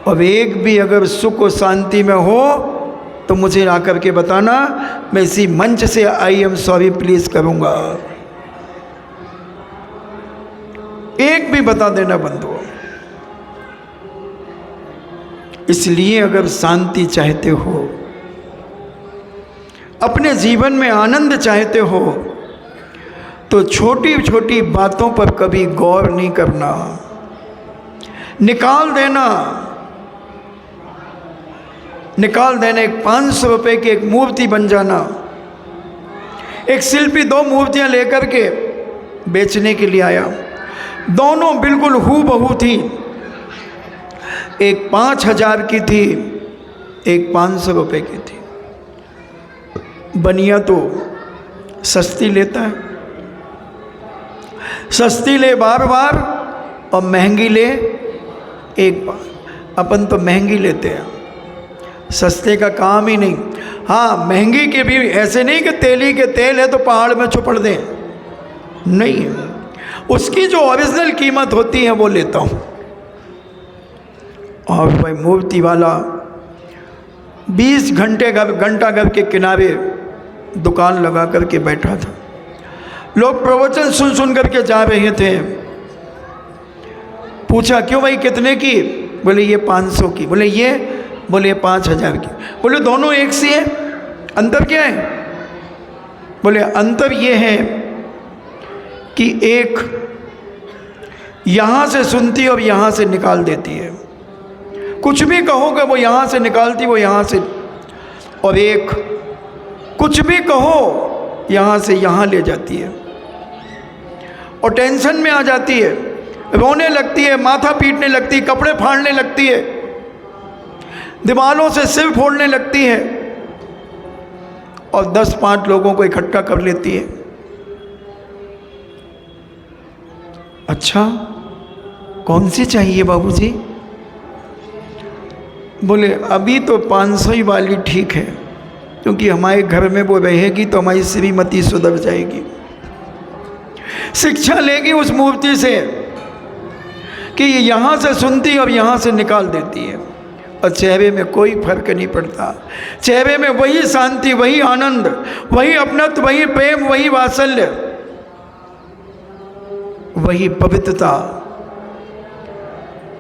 और एक भी अगर सुख और शांति में हो तो मुझे आकर के बताना, मैं इसी मंच से आई एम सॉरी प्लीज करूंगा। एक भी बता देना बंधु। इसलिए अगर शांति चाहते हो, अपने जीवन में आनंद चाहते हो, तो छोटी छोटी बातों पर कभी गौर नहीं करना, निकाल देना। एक 500 रुपए की एक मूर्ति बन जाना। एक शिल्पी 2 मूर्तियां लेकर के बेचने के लिए आया, दोनों बिल्कुल हूबहू थी। एक 5,000 की थी, एक 500 रुपए की थी। बनिया तो सस्ती लेता है, सस्ती ले बार बार और महंगी ले एक बार। अपन तो महंगी लेते हैं, सस्ते का काम ही नहीं। हाँ, महंगी के भी ऐसे नहीं कि तेली के तेल है तो पहाड़ में छुपड़ दें, नहीं, उसकी जो ओरिजिनल कीमत होती है वो लेता हूँ। और भाई मूर्ति वाला 20 घंटा घर के किनारे दुकान लगा करके बैठा था। लोग प्रवचन सुन सुन करके जा रहे थे। पूछा क्यों भाई कितने की? बोले ये 500 की। बोले ये? बोले 5,000 की। बोले दोनों एक सी है, अंतर क्या है? बोले अंतर ये है कि एक यहाँ से सुनती और यहाँ से निकाल देती है, कुछ भी कहोगे वो यहाँ से निकालती, वो यहाँ से, और एक कुछ भी कहो यहाँ से यहाँ ले जाती है और टेंशन में आ जाती है, रोने लगती है, माथा पीटने लगती है, कपड़े फाड़ने लगती है, दीवालों से सिर फोड़ने लगती है और 10-5 लोगों को इकट्ठा कर लेती है। अच्छा कौन सी चाहिए बाबूजी? बोले अभी तो 500 ही वाली ठीक है, क्योंकि हमारे घर में वो रहेगी तो हमारी श्रीमती सुधर जाएगी, शिक्षा लेगी उस मूर्ति से कि ये यहाँ से सुनती और यहाँ से निकाल देती है, और चेहरे में कोई फर्क नहीं पड़ता। चेहरे में वही शांति, वही आनंद, वही अपनत्व, वही प्रेम, वही वात्सल्य, वही पवित्रता,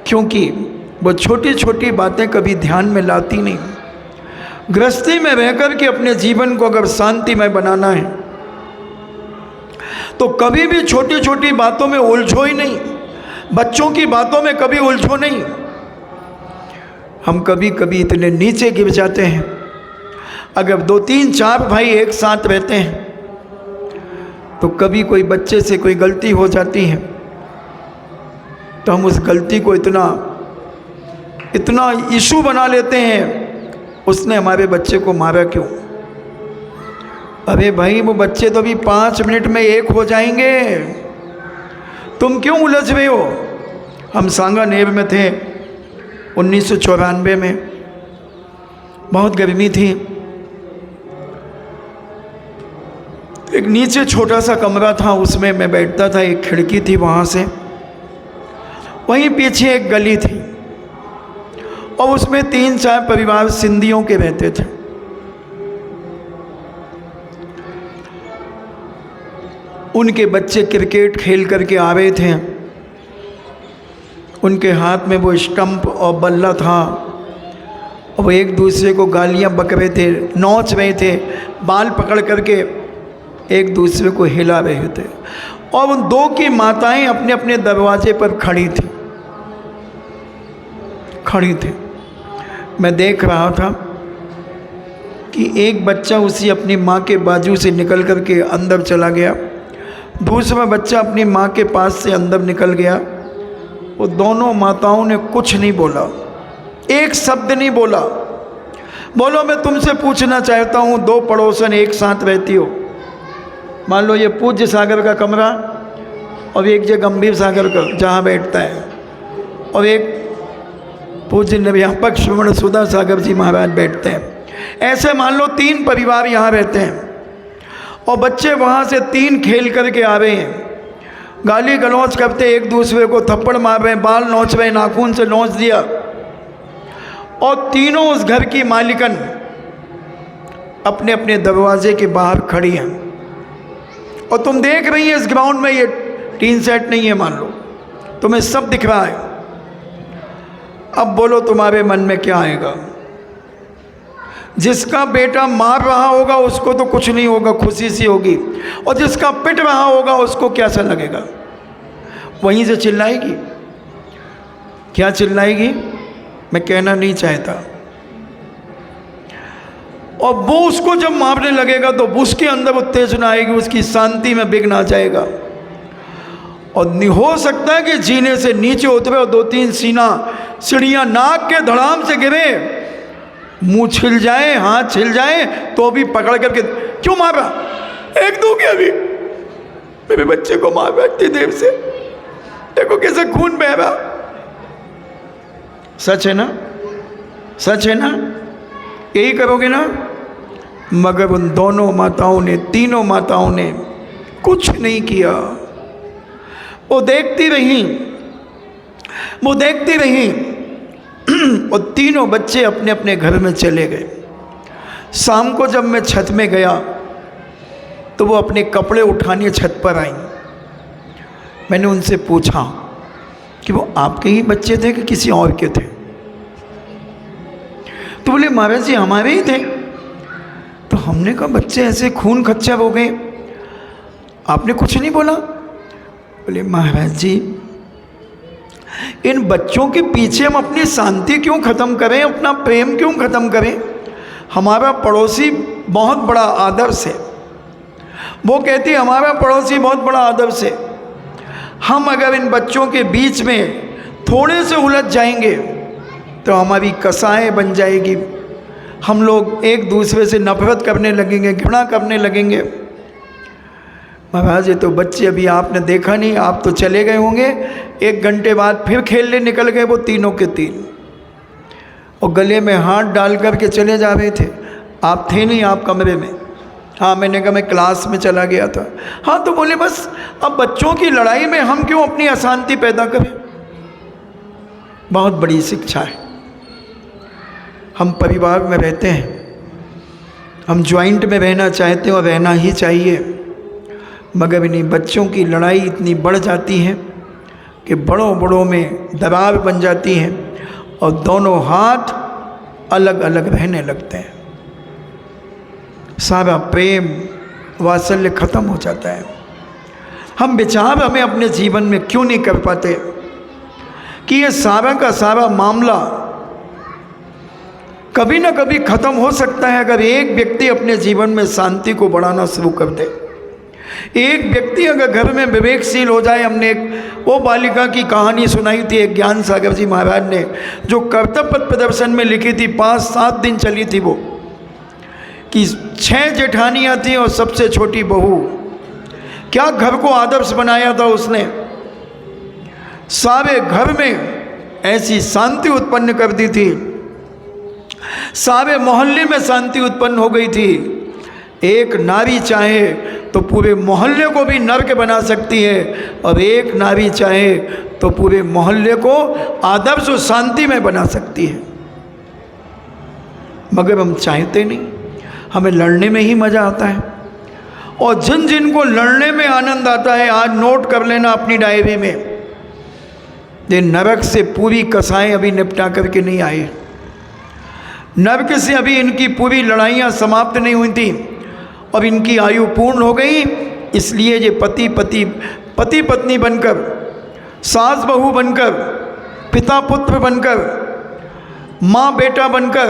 क्योंकि वो छोटी छोटी बातें कभी ध्यान में लाती नहीं। गृहस्थी में रहकर के अपने जीवन को अगर शांतिमय बनाना है तो कभी भी छोटी छोटी बातों में उलझो ही नहीं, बच्चों की बातों में कभी उलझो नहीं। हम कभी कभी इतने नीचे गिर जाते हैं। अगर 2-3-4 भाई एक साथ रहते हैं तो कभी कोई बच्चे से कोई गलती हो जाती है तो हम उस गलती को इतना इशू बना लेते हैं, उसने हमारे बच्चे को मारा क्यों? अरे भाई वो बच्चे तो अभी 5 मिनट में एक हो जाएंगे, तुम क्यों उलझ रहे हो? हम सांगानेर में थे 1994 में, बहुत गर्मी थी। एक नीचे छोटा सा कमरा था, उसमें मैं बैठता था, एक खिड़की थी वहाँ से, वहीं पीछे एक गली थी और उसमें 3-4 परिवार सिंधियों के रहते थे। उनके बच्चे क्रिकेट खेल करके आ रहे थे, उनके हाथ में वो स्टंप और बल्ला था और वो एक दूसरे को गालियां बक रहे थे, नोच रहे थे, बाल पकड़ करके एक दूसरे को हिला रहे थे। और उन दो की माताएं अपने अपने दरवाजे पर खड़ी थी। मैं देख रहा था कि एक बच्चा उसी अपनी माँ के बाजू से निकल करके अंदर चला गया, दूसरा बच्चा अपनी माँ के पास से अंदर निकल गया। वो दोनों माताओं ने कुछ नहीं बोला, एक शब्द नहीं बोला। बोलो मैं तुमसे पूछना चाहता हूँ, 2 पड़ोसन एक साथ रहती हो, मान लो ये पूज्य सागर का कमरा और एक जो गंभीर सागर का जहाँ बैठता है, और एक पूज्य निर्व्यापक श्रवण सुधा सागर जी महाराज बैठते हैं। ऐसे मान लो 3 परिवार यहाँ रहते हैं और बच्चे वहाँ से 3 खेल करके आ रहे हैं, गाली गलौज करते, एक दूसरे को थप्पड़ मार रहे हैं, बाल नोच रहे, नाखून से नोच दिया, और तीनों उस घर की मालिकन अपने अपने दरवाजे के बाहर खड़ी हैं। और तुम देख रही है इस ग्राउंड में ये टीन सेट नहीं है, मान लो तुम्हें सब दिख रहा है। अब बोलो तुम्हारे मन में क्या आएगा? जिसका बेटा मार रहा होगा उसको तो कुछ नहीं होगा, खुशी सी होगी, और जिसका पिट रहा होगा उसको कैसा लगेगा? वहीं से चिल्लाएगी। क्या चिल्लाएगी मैं कहना नहीं चाहता। और वो उसको जब मारने लगेगा तो उसके अंदर उत्तेजना आएगी, उसकी शांति में विघ्न आ जाएगा, और हो सकता है कि जीने से नीचे उतरे और 2-3 सीढ़ियाँ नाक के धड़ाम से गिरे, मुंह छिल जाए, हाथ छिल जाए, तो भी पकड़ करके क्यों मारा? एक दो क्या अभी मेरे बच्चे को मार बैठती देर से, देखो कैसे खून बह रहा। सच है ना? सच है ना? यही करोगे ना? मगर उन दोनों माताओं ने, तीनों माताओं ने कुछ नहीं किया। वो देखती रहीं और तीनों बच्चे अपने अपने घर में चले गए। शाम को जब मैं छत में गया तो वो अपने कपड़े उठाने छत पर आई। मैंने उनसे पूछा कि वो आपके ही बच्चे थे कि किसी और के थे? तो बोले महाराज जी हमारे ही थे। तो हमने कहा बच्चे ऐसे खून खच्चर हो गए, आपने कुछ नहीं बोला? बोले महाराज जी इन बच्चों के पीछे हम अपनी शांति क्यों ख़त्म करें, अपना प्रेम क्यों ख़त्म करें? हमारा पड़ोसी बहुत बड़ा आदर्श है। वो कहती हमारा पड़ोसी बहुत बड़ा आदर्श है। हम अगर इन बच्चों के बीच में थोड़े से उलझ जाएंगे तो हमारी कसाएं बन जाएगी, हम लोग एक दूसरे से नफरत करने लगेंगे, घृणा करने लगेंगे। महाराज ये तो बच्चे अभी आपने देखा नहीं, आप तो चले गए होंगे, 1 घंटे बाद फिर खेलने निकल गए वो तीनों के तीन, और गले में हाथ डाल करके चले जा रहे थे। आप थे नहीं, आप कमरे में। हाँ मैंने कहा मैं क्लास में चला गया था। हाँ तो बोले बस अब बच्चों की लड़ाई में हम क्यों अपनी अशांति पैदा करें? बहुत बड़ी शिक्षा है। हम परिवार में रहते हैं, हम ज्वाइंट में रहना चाहते हैं और रहना ही चाहिए, मगर इन्हीं बच्चों की लड़ाई इतनी बढ़ जाती है कि बड़ों में दरार बन जाती है और दोनों हाथ अलग अलग रहने लगते हैं। सारा प्रेम वात्सल्य खत्म हो जाता है। हम विचार हमें अपने जीवन में क्यों नहीं कर पाते कि ये सारा का सारा मामला कभी ना कभी खत्म हो सकता है अगर एक व्यक्ति अपने जीवन में शांति को बढ़ाना शुरू कर दे। एक व्यक्ति अगर घर में विवेकशील हो जाए। हमने एक वो बालिका की कहानी सुनाई थी, एक ज्ञान सागर जी महाराज ने, जो कर्तव्य पथ प्रदर्शन में लिखी थी, 5-7 दिन चली थी वो, कि 6 जेठानियाँ थी और सबसे छोटी बहू। क्या घर को आदर्श बनाया था उसने, सारे घर में ऐसी शांति उत्पन्न कर दी थी, सारे मोहल्ले में शांति उत्पन्न हो गई थी एक नारी चाहे तो पूरे मोहल्ले को भी नर्क बना सकती है, और एक नारी चाहे तो पूरे मोहल्ले को आदर्श और शांति में बना सकती है। मगर हम चाहते नहीं, हमें लड़ने में ही मज़ा आता है। और जिन जिन को लड़ने में आनंद आता है, आज नोट कर लेना अपनी डायरी में, ये नरक से पूरी कसाएं अभी निपटा करके नहीं आए। नरक से अभी इनकी पूरी लड़ाइयाँ समाप्त नहीं हुई थी, अब इनकी आयु पूर्ण हो गई। इसलिए ये पति पत्नी बनकर, सास बहू बनकर, पिता पुत्र बनकर, माँ बेटा बनकर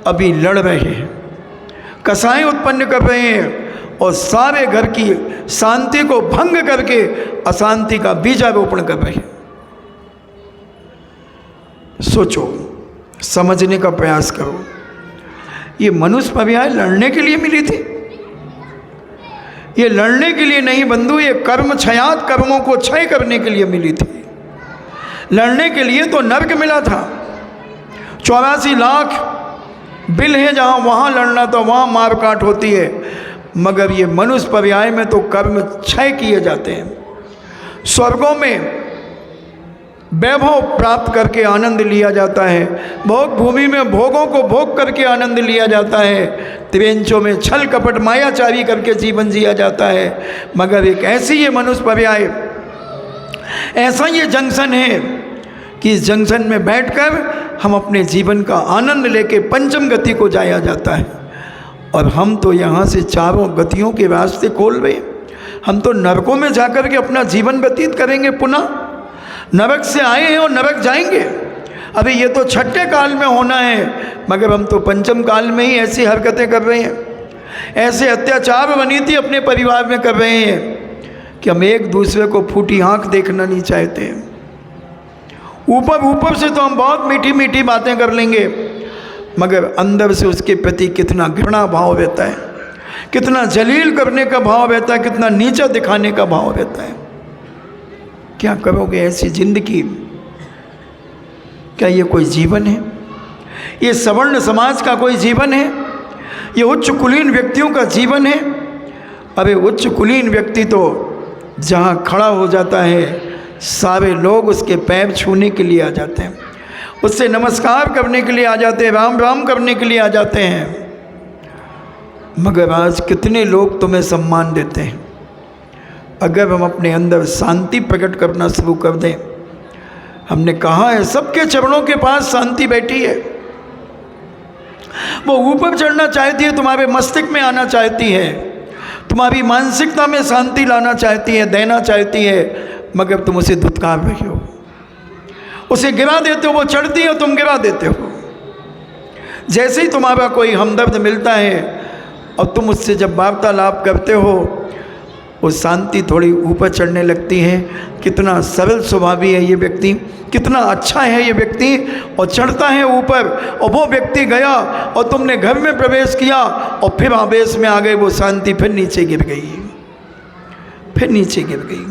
अभी लड़ रहे हैं, कसाएं उत्पन्न कर रहे हैं, और सारे घर की शांति को भंग करके अशांति का बीजारोपण कर रहे हैं। सोचो, समझने का प्रयास करो। ये मनुष्य पर्याय लड़ने के लिए मिली थी? ये लड़ने के लिए नहीं बंधु, ये कर्म क्षयात कर्मों को क्षय करने के लिए मिली थी। लड़ने के लिए तो नर्क मिला था। 84 लाख बिल है जहाँ, वहाँ लड़ना तो वहाँ मार काट होती है। मगर ये मनुष्य पर्याय में तो कर्म क्षय किए जाते हैं। स्वर्गों में वैभव प्राप्त करके आनंद लिया जाता है, भोग भूमि में भोगों को भोग करके आनंद लिया जाता है, त्रिवेंचों में छल कपट मायाचारी करके जीवन जिया जाता है। मगर एक ऐसी ये मनुष्य पर्याय, ऐसा ये जंक्शन है कि इस जंक्शन में बैठकर हम अपने जीवन का आनंद लेके पंचम गति को जाया जाता है। और हम तो यहाँ से चारों गतियों के रास्ते खोल रहे हैं। हम तो नरकों में जाकर के अपना जीवन व्यतीत करेंगे, पुनः नरक से आए हैं और नरक जाएंगे। अभी ये तो छठे काल में होना है, मगर हम तो पंचम काल में ही ऐसी हरकतें कर रहे हैं, ऐसे अत्याचार वनीति अपने परिवार में कर रहे हैं कि हम एक दूसरे को फूटी आंख देखना नहीं चाहते। ऊपर से तो हम बहुत मीठी मीठी बातें कर लेंगे, मगर अंदर से उसके प्रति कितना घृणा भाव रहता है, कितना जलील करने का भाव रहता है, कितना नीचा दिखाने का भाव रहता है। क्या करोगे ऐसी जिंदगी? क्या ये कोई जीवन है? ये सवर्ण समाज का कोई जीवन है? ये उच्च कुलीन व्यक्तियों का जीवन है? अरे उच्च कुलीन व्यक्ति तो जहाँ खड़ा हो जाता है, सारे लोग उसके पैर छूने के लिए आ जाते हैं, उससे नमस्कार करने के लिए आ जाते हैं, राम राम करने के लिए आ जाते हैं। मगर आज कितने लोग तुम्हें सम्मान देते हैं? अगर हम अपने अंदर शांति प्रकट करना शुरू कर दें, हमने कहा है सबके चरणों के पास शांति बैठी है। वो ऊपर चढ़ना चाहती है, तुम्हारे मस्तिष्क में आना चाहती है, तुम्हारी मानसिकता में शांति लाना चाहती है, देना चाहती है, मगर तुम उसे धुतकार रहे हो, उसे गिरा देते हो। वो चढ़ती है, तुम गिरा देते हो। जैसे ही तुम्हारा कोई हमदर्द मिलता है और तुम उससे जब वार्तालाप करते हो, वो शांति थोड़ी ऊपर चढ़ने लगती है। कितना सरल स्वभावी है ये व्यक्ति, कितना अच्छा है ये व्यक्ति, और चढ़ता है ऊपर। और वो व्यक्ति गया और तुमने घर में प्रवेश किया और फिर आवेश में आ गए, वो शांति फिर नीचे गिर गई, फिर नीचे गिर गई।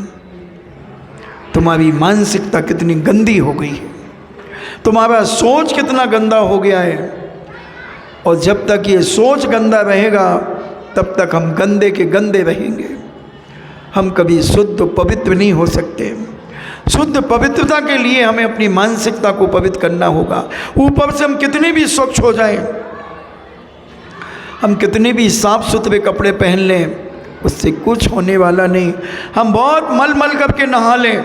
तुम्हारी मानसिकता कितनी गंदी हो गई है, तुम्हारा सोच कितना गंदा हो गया है। और जब तक ये सोच गंदा रहेगा, तब तक हम गंदे के गंदे रहेंगे। हम कभी शुद्ध पवित्र नहीं हो सकते। शुद्ध पवित्रता के लिए हमें अपनी मानसिकता को पवित्र करना होगा। ऊपर से हम कितने भी स्वच्छ हो जाएं, हम कितने भी साफ सुथरे कपड़े पहन लें, उससे कुछ होने वाला नहीं। हम बहुत मल मल करके नहा लें,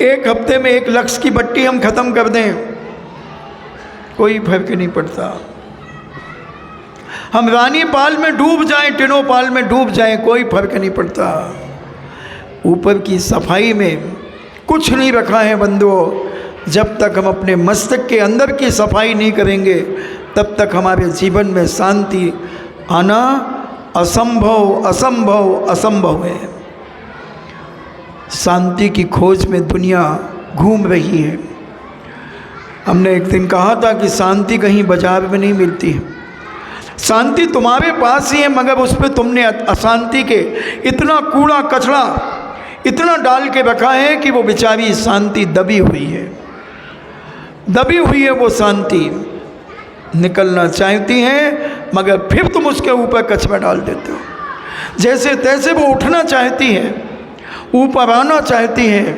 एक हफ्ते में 1 लक्स की बट्टी हम ख़त्म कर दें, कोई फर्क नहीं पड़ता। हम रानी पाल में डूब जाएं, टिनो पाल में डूब जाएं, कोई फर्क नहीं पड़ता। ऊपर की सफाई में कुछ नहीं रखा है बंधुओं। जब तक हम अपने मस्तिष्क के अंदर की सफाई नहीं करेंगे, तब तक हमारे जीवन में शांति आना असंभव असंभव असंभव है। शांति की खोज में दुनिया घूम रही है। हमने एक दिन कहा था कि शांति कहीं बाजार में नहीं मिलती है, शांति तुम्हारे पास ही है, मगर उस पर तुमने अशांति के इतना कूड़ा कचरा इतना डाल के रखा है कि वो बेचारी शांति दबी हुई है, दबी हुई है। वो शांति निकलना चाहती है मगर फिर तुम उसके ऊपर कचरा डाल देते हो। जैसे तैसे वो उठना चाहती है, ऊपर आना चाहती है,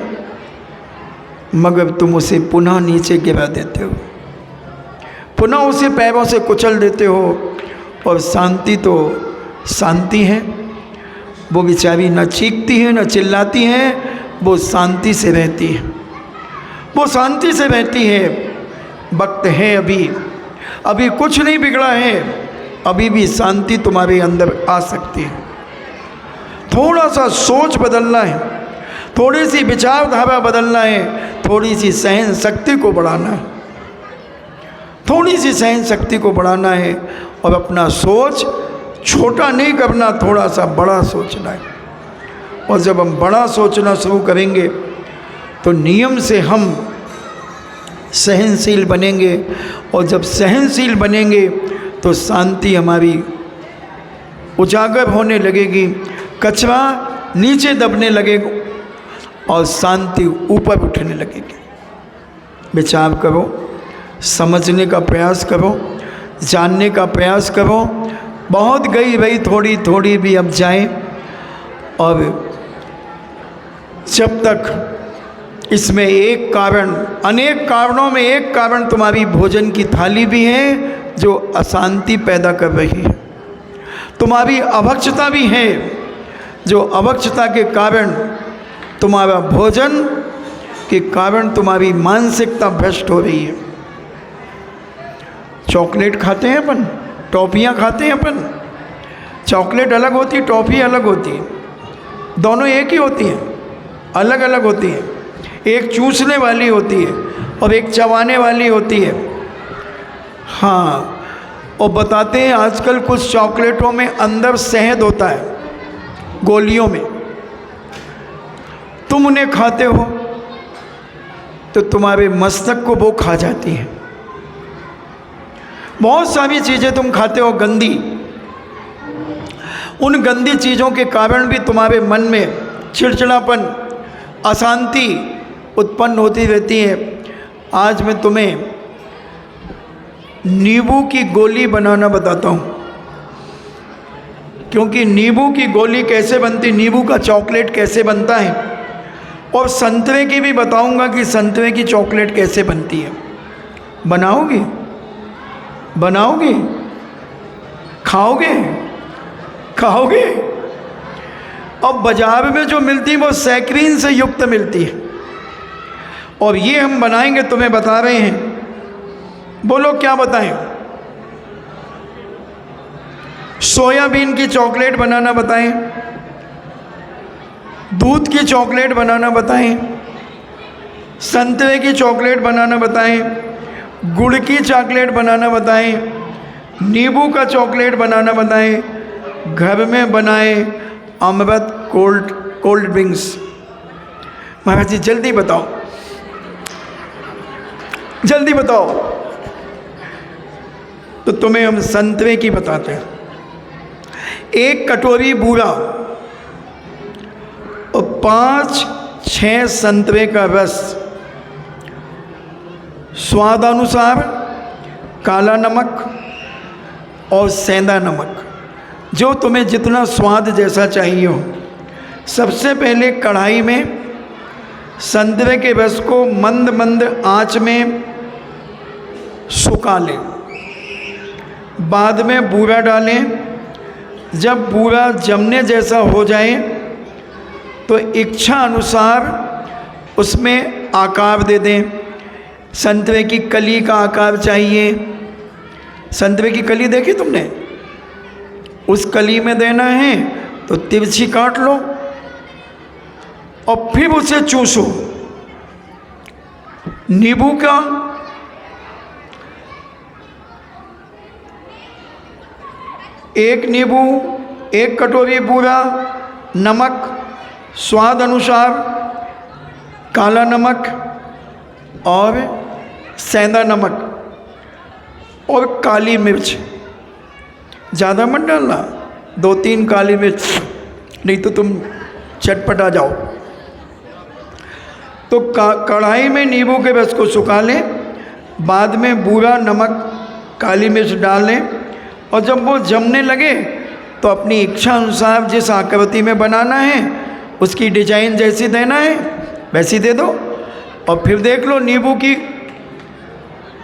मगर तुम उसे पुनः नीचे गिरा देते हो, पुनः उसे पैरों से कुचल देते हो। और शांति तो शांति है, वो बेचारी न चीखती है न चिल्लाती है, वो शांति से रहती है, वो शांति से रहती है। वक्त है, अभी कुछ नहीं बिगड़ा है, अभी भी शांति तुम्हारे अंदर आ सकती है। थोड़ा सा सोच बदलना है, थोड़ी सी विचारधारा बदलना है, थोड़ी सी सहन शक्ति को बढ़ाना है, थोड़ी सी सहन शक्ति को बढ़ाना है और अपना सोच छोटा नहीं करना, थोड़ा सा बड़ा सोचना है। और जब हम बड़ा सोचना शुरू करेंगे तो नियम से हम सहनशील बनेंगे, और जब सहनशील बनेंगे तो शांति हमारी उजागर होने लगेगी, कचरा नीचे दबने लगेगा और शांति ऊपर उठने लगेगी। विचार करो, समझने का प्रयास करो, जानने का प्रयास करो। बहुत गई भाई, थोड़ी थोड़ी भी अब जाए। और जब तक इसमें एक कारण, अनेक कारणों में एक कारण तुम्हारी भोजन की थाली भी है जो अशांति पैदा कर रही है, तुम्हारी अभक्षता भी है जो अभक्षता के कारण, तुम्हारा भोजन के कारण तुम्हारी मानसिकता भ्रष्ट हो रही है। चॉकलेट खाते हैं अपन, टॉफ़ियाँ खाते हैं अपन, चॉकलेट अलग होती है, टॉफ़ी अलग होती है, दोनों एक ही होती हैं, अलग अलग होती है। एक चूसने वाली होती है और एक चबाने वाली होती है। हाँ, और बताते हैं आजकल कुछ चॉकलेटों में अंदर शहद होता है, गोलियों में। तुम उन्हें खाते हो तो तुम्हारे मस्तक को वो खा जाती है। बहुत सारी चीज़ें तुम खाते हो गंदी, उन गंदी चीज़ों के कारण भी तुम्हारे मन में चिड़चिड़ापन, अशांति उत्पन्न होती रहती है। आज मैं तुम्हें नींबू की गोली बनाना बताता हूँ, क्योंकि नींबू की गोली कैसे बनती, नींबू का चॉकलेट कैसे बनता है, और संतरे की भी बताऊंगा कि संतरे की चॉकलेट कैसे बनती है। बनाओगे? बनाओगे? खाओगे? खाओगे? अब बाजार में जो मिलती है वो सैकरीन से युक्त मिलती है, और ये हम बनाएंगे, तुम्हें बता रहे हैं। बोलो क्या बताएं? सोयाबीन की चॉकलेट बनाना बताएं, दूध की चॉकलेट बनाना बताएं, संतरे की चॉकलेट बनाना बताएं, गुड़ की चॉकलेट बनाना बताएं, नींबू का चॉकलेट बनाना बताएं, घर में बनाए अमृत कोल्ड ड्रिंक्स। महाराज जी जल्दी बताओ, जल्दी बताओ। तो तुम्हें हम संतरे की बताते हैं। 1 कटोरी बूरा और 5-6 संतरे का रस, स्वाद अनुसार काला नमक और सेंधा नमक, जो तुम्हें जितना स्वाद जैसा चाहिए हो। सबसे पहले कढ़ाई में संतरे के रस को मंद मंद आंच में सुखा लें, बाद में बूरा डालें। जब बूरा जमने जैसा हो जाए तो इच्छा अनुसार उसमें आकार दे दें। संतरे की कली का आकार चाहिए, संतरे की कली देखी तुमने, उस कली में देना है तो तिरछी काट लो और फिर उसे चूसो। नींबू का एक नींबू, 1 कटोरी बूरा, नमक स्वाद अनुसार, काला नमक और सेंधा नमक और काली मिर्च। ज़्यादा मत डालना, 2-3 काली मिर्च, नहीं तो तुम चटपटा जाओ। तो कढ़ाई में नींबू के रस को सुखा लें, बाद में बूरा, नमक, काली मिर्च डाल लें और जब वो जमने लगे तो अपनी इच्छा अनुसार जिस आकृति में बनाना है, उसकी डिजाइन जैसी देना है वैसी दे दो। और फिर देख लो,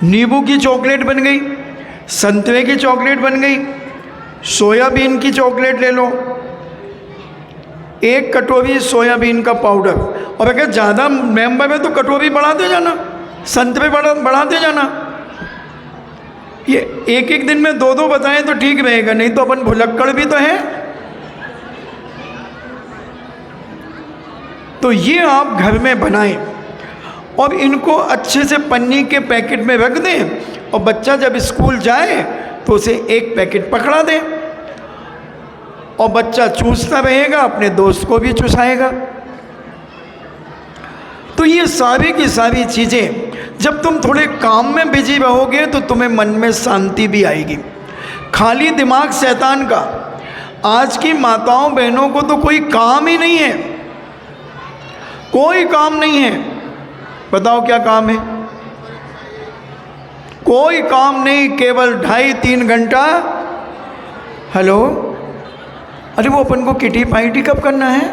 नींबू की चॉकलेट बन गई, संतरे की चॉकलेट बन गई, सोयाबीन की चॉकलेट ले लो, 1 कटोरी सोयाबीन का पाउडर। और अगर ज़्यादा मेंबर है तो कटोरी बढ़ाते जाना, संतरे बढ़ाते जाना। ये एक दिन में 2-2 बताएं तो ठीक रहेगा, नहीं तो अपन भुलक्कड़ भी तो है। तो ये आप घर में बनाएं और इनको अच्छे से पन्नी के पैकेट में रख दें, और बच्चा जब स्कूल जाए तो उसे 1 पैकेट पकड़ा दें, और बच्चा चूसता रहेगा, अपने दोस्त को भी चुसाएगा। तो ये सारी की सारी चीज़ें जब तुम थोड़े काम में बिजी रहोगे तो तुम्हें मन में शांति भी आएगी। खाली दिमाग शैतान का। आज की माताओं बहनों को तो कोई काम ही नहीं है, कोई काम नहीं है। बताओ क्या काम है? कोई काम नहीं, केवल 2.5-3 घंटा। हेलो, अरे वो अपन को किटी पार्टी कब करना है?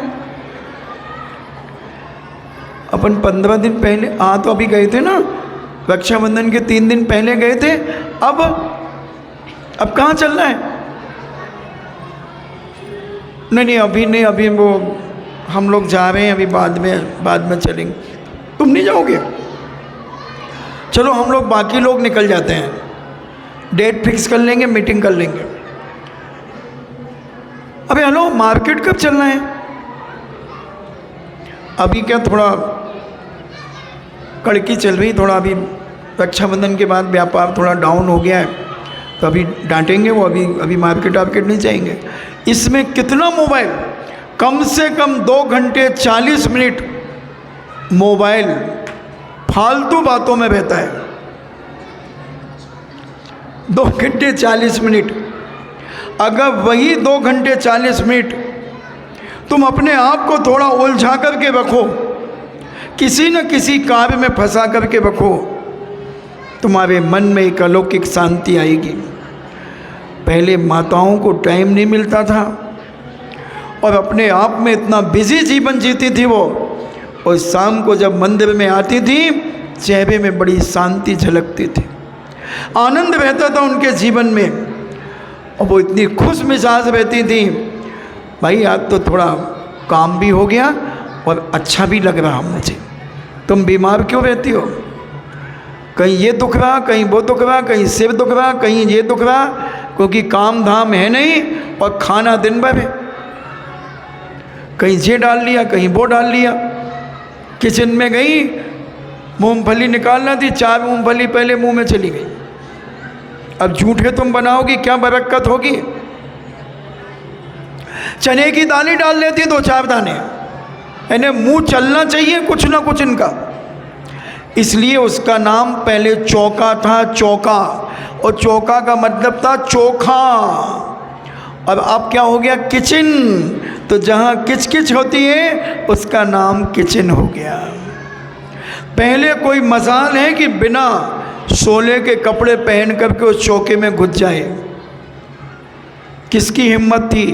अपन 15 दिन पहले तो अभी गए थे ना, रक्षाबंधन के 3 दिन पहले गए थे। अब कहाँ चलना है? नहीं अभी नहीं, अभी वो हम लोग जा रहे हैं, अभी बाद में चलेंगे। तुम नहीं जाओगे? चलो हम लोग बाकी लोग निकल जाते हैं, डेट फिक्स कर लेंगे, मीटिंग कर लेंगे। अबे हेलो, मार्केट कब चलना है? अभी क्या थोड़ा कड़की चल रही, थोड़ा अभी रक्षाबंधन के बाद व्यापार थोड़ा डाउन हो गया है, तो अभी डांटेंगे वो, अभी मार्केट नहीं जाएंगे। इसमें कितना मोबाइल, कम से कम 2 घंटे 40 मिनट मोबाइल फालतू बातों में रहता है। 2 घंटे 40 मिनट। अगर वही 2 घंटे 40 मिनट तुम अपने आप को थोड़ा उलझा करके रखो, किसी न किसी कार्य में फंसा करके रखो, तुम्हारे मन में एक अलौकिक शांति आएगी। पहले माताओं को टाइम नहीं मिलता था और अपने आप में इतना बिजी जीवन जीती थी वो, और शाम को जब मंदिर में आती थी चेहरे में बड़ी शांति झलकती थी, आनंद रहता था उनके जीवन में, और वो इतनी खुश मिजाज रहती थी। भाई आज तो थोड़ा काम भी हो गया और अच्छा भी लग रहा मुझे। तुम बीमार क्यों रहती हो? कहीं ये दुख रहा, कहीं वो दुख रहा, कहीं सिर दुख रहा, कहीं ये दुख रहा, क्योंकि काम धाम है नहीं और खाना दिन भर है। कहीं ये डाल लिया, कहीं वो डाल लिया। किचन में गई, मूंगफली निकालना थी, 4 मूंगफली पहले मुंह में चली गई। अब झूठे तुम बनाओगी, क्या बरकत होगी? चने की दालें डाल लेती 2-4 दाने, यानी मुंह चलना चाहिए कुछ ना कुछ इनका। इसलिए उसका नाम पहले चौका था, चौका, और चौका का मतलब था चोखा। और अब क्या हो गया? किचन। तो जहाँ किचकिच होती है उसका नाम किचन हो गया। पहले कोई मजाल है कि बिना सोले के कपड़े पहन करके उस चौके में घुस जाए? किसकी हिम्मत थी?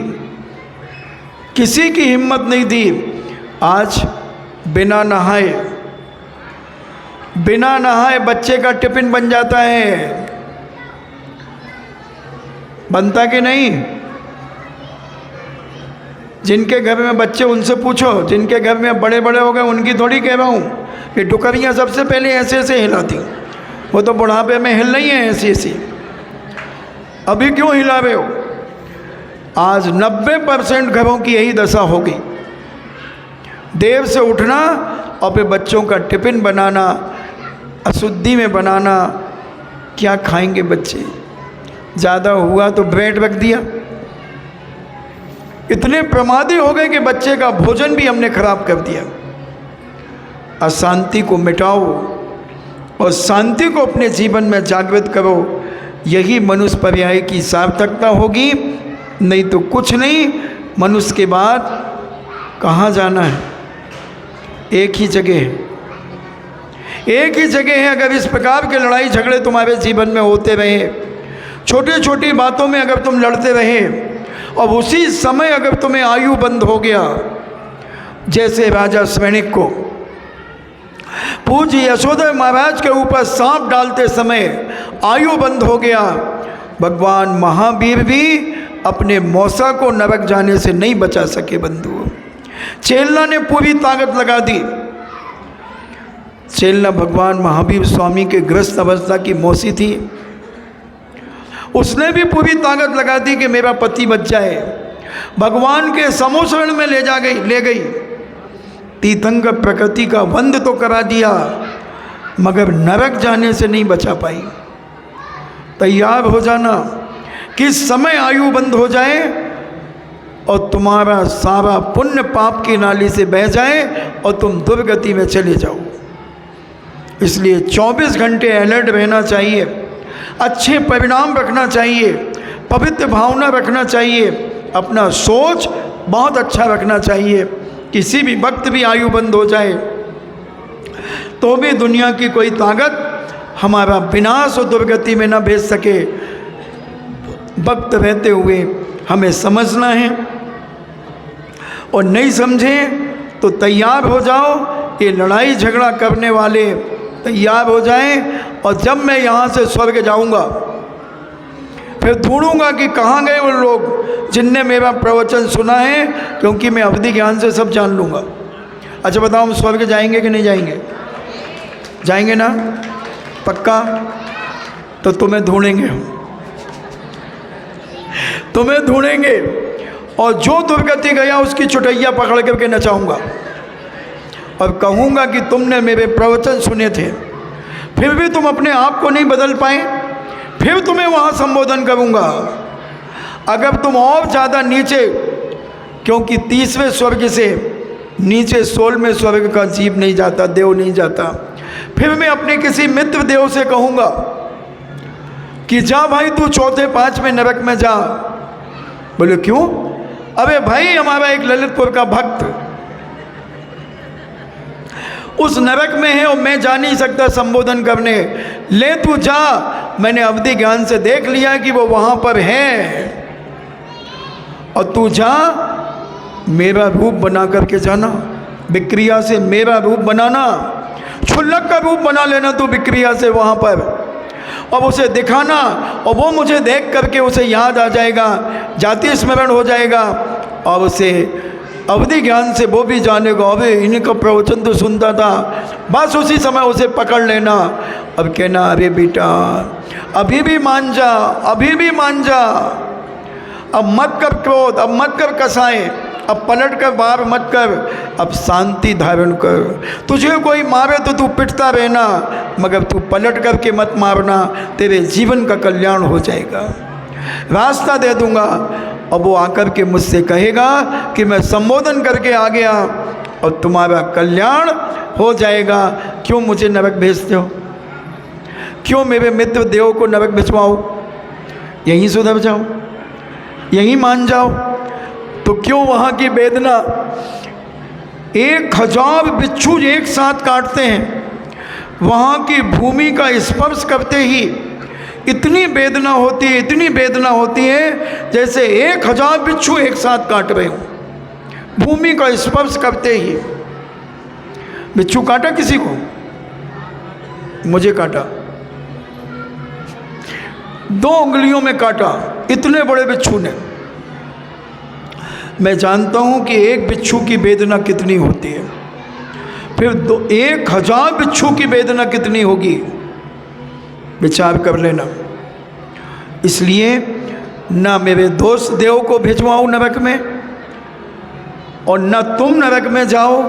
किसी की हिम्मत नहीं थी। आज बिना नहाए बच्चे का टिफिन बन जाता है। बनता कि नहीं? जिनके घर में बच्चे, उनसे पूछो, जिनके घर में बड़े बड़े हो गए, उनकी थोड़ी कह रहा हूँ कि टुकरियाँ सबसे पहले ऐसे ऐसे हिलाती, वो तो बुढ़ापे में हिल रही हैं ऐसी ऐसी। अभी क्यों हिला रहे हो? आज 90% घरों की यही दशा होगी। देर से उठना और फिर बच्चों का टिफिन बनाना, अशुद्धि में बनाना। क्या खाएंगे बच्चे? ज़्यादा हुआ तो ब्रेड रख दिया। इतने प्रमादी हो गए कि बच्चे का भोजन भी हमने खराब कर दिया। अशांति को मिटाओ और शांति को अपने जीवन में जागृत करो। यही मनुष्य पर्याय की सार्थकता होगी, नहीं तो कुछ नहीं। मनुष्य के बाद कहाँ जाना है? एक ही जगह है, एक ही जगह है। अगर इस प्रकार के लड़ाई झगड़े तुम्हारे जीवन में होते रहे छोटी छोटी बातों में अगर तुम लड़ते रहे और उसी समय अगर तुम्हें आयु बंद हो गया, जैसे राजा स्वर्णिक को पूज्य यशोदा महाराज के ऊपर सांप डालते समय आयु बंद हो गया, भगवान महावीर भी अपने मौसा को नरक जाने से नहीं बचा सके। बंधुओं, चेलना ने पूरी ताकत लगा दी। चेलना भगवान महावीर स्वामी के ग्रस्त अवस्था की मौसी थी, उसने भी पूरी ताकत लगा दी कि मेरा पति बच जाए। भगवान के समोसरण में ले गई। तीर्थंकर प्रकृति का वंद तो करा दिया, मगर नरक जाने से नहीं बचा पाई। तैयार हो जाना, किस समय आयु बंद हो जाए और तुम्हारा सारा पुण्य पाप की नाली से बह जाए और तुम दुर्गति में चले जाओ। इसलिए 24 घंटे अलर्ट रहना चाहिए, अच्छे परिणाम रखना चाहिए, पवित्र भावना रखना चाहिए, अपना सोच बहुत अच्छा रखना चाहिए। किसी भी वक्त भी आयु बंद हो जाए तो भी दुनिया की कोई ताकत हमारा विनाश और दुर्गति में न भेज सके। वक्त रहते हुए हमें समझना है, और नहीं समझे तो तैयार हो जाओ। ये लड़ाई झगड़ा करने वाले तैयार हो जाएं, और जब मैं यहाँ से स्वर्ग जाऊँगा फिर ढूंढूंगा कि कहाँ गए वो लोग जिनने मेरा प्रवचन सुना है, क्योंकि मैं अवधि ज्ञान से सब जान लूँगा। अच्छा बताओ, हम स्वर्ग जाएंगे कि नहीं जाएंगे? जाएंगे ना? पक्का? तो तुम्हें ढूंढेंगे, तुम्हें ढूंढेंगे, और जो दुर्गति गया उसकी चुटैया पकड़ करके नचाऊंगा और कहूँगा कि तुमने मेरे प्रवचन सुने थे, फिर भी तुम अपने आप को नहीं बदल पाए, फिर तुम्हें वहाँ संबोधन करूँगा। अगर तुम और ज़्यादा नीचे, क्योंकि 30वें स्वर्ग से नीचे 16वें स्वर्ग का जीव नहीं जाता, देव नहीं जाता, फिर मैं अपने किसी मित्र देव से कहूँगा कि जा भाई तू 4थे 5वें नरक में जा। बोले क्यों? अबे भाई हमारा एक ललितपुर का भक्त उस नरक में है और मैं जा नहीं सकता संबोधन करने, ले तू जा, मैंने अवधि ज्ञान से देख लिया कि वो वहाँ पर है, और तू जा, मेरा रूप बना करके जाना, विक्रिया से मेरा रूप बनाना, क्षुल्लक का रूप बना लेना तू विक्रिया से वहाँ पर, और उसे दिखाना, और वो मुझे देख करके उसे याद आ जाएगा, जाति स्मरण हो जाएगा, और उसे अवधि ज्ञान से वो भी जानेगा, अबे इन्हीं का प्रवचन तो सुनता था। बस उसी समय उसे पकड़ लेना, अब कहना अरे बेटा अभी भी मान जा, अभी भी मान जा, अब मत कर क्रोध, अब मत कर कसाएं, अब पलट कर बार मत कर, अब शांति धारण कर। तुझे कोई मारे तो तू पिटता रहना, मगर तू पलट करके मत मारना, तेरे जीवन का कल्याण हो जाएगा। रास्ता दे दूंगा। और वो आकर के मुझसे कहेगा कि मैं संबोधन करके आ गया और तुम्हारा कल्याण हो जाएगा। क्यों मुझे नरक भेजते हो? क्यों मेरे मित्र देव को नरक भिजवाओ? यहीं सुधर जाओ, यहीं मान जाओ। तो क्यों वहाँ की वेदना? 1000 बिच्छू एक साथ काटते हैं, वहाँ की भूमि का स्पर्श करते ही इतनी वेदना होती है, इतनी वेदना होती है जैसे 1000 बिच्छू एक साथ काट रहे हो। भूमि का स्पर्श करते ही। बिच्छू काटा किसी को? मुझे काटा, 2 उंगलियों में काटा, इतने बड़े बिच्छू ने। मैं जानता हूं कि एक बिच्छू की वेदना कितनी होती है, फिर 1000 बिच्छू की वेदना कितनी होगी, विचार कर लेना। इसलिए ना मेरे दोस्त देव को भिजवाओ नरक में, और न तुम नरक में जाओ।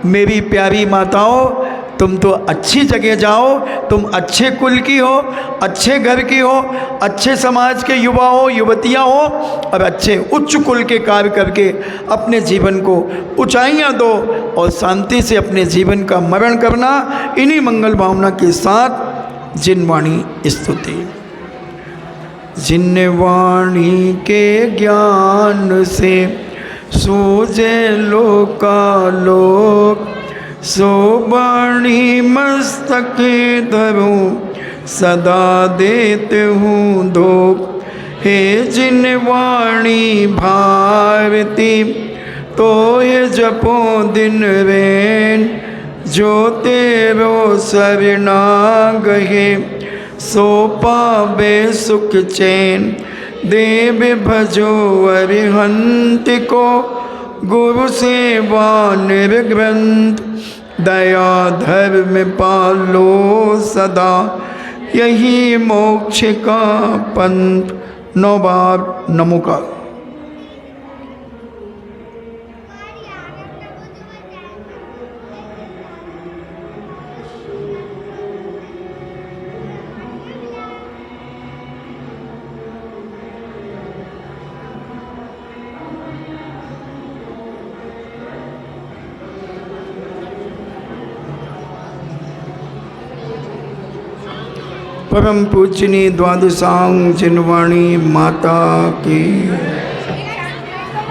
मेरी प्यारी माताओं, तुम तो अच्छी जगह जाओ, तुम अच्छे कुल की हो, अच्छे घर की हो, अच्छे समाज के युवा हो, युवतियाँ हो, और अच्छे उच्च कुल के कार्य करके अपने जीवन को ऊंचाइयाँ दो और शांति से अपने जीवन का मरण करना। इन्हीं मंगल भावना के साथ जिनवाणी स्तुति। जिनवाणी के ज्ञान से सूझे लोकालोक, सो बाणी मस्तक धरूं सदा देते हूँ धूप। हे जिन वाणी भारती तो ये जपो दिन रैन, जो तेरो सरना गहे सो पावे सुख चैन। देव भजो अरिहंत को गुरु सेवा निर्ग्रंथ, दया धर्म पालो सदा यही मोक्ष का पंथ। 9 बार नमोकार। परम पूजनीय द्वादशांग जिनवाणी माता की।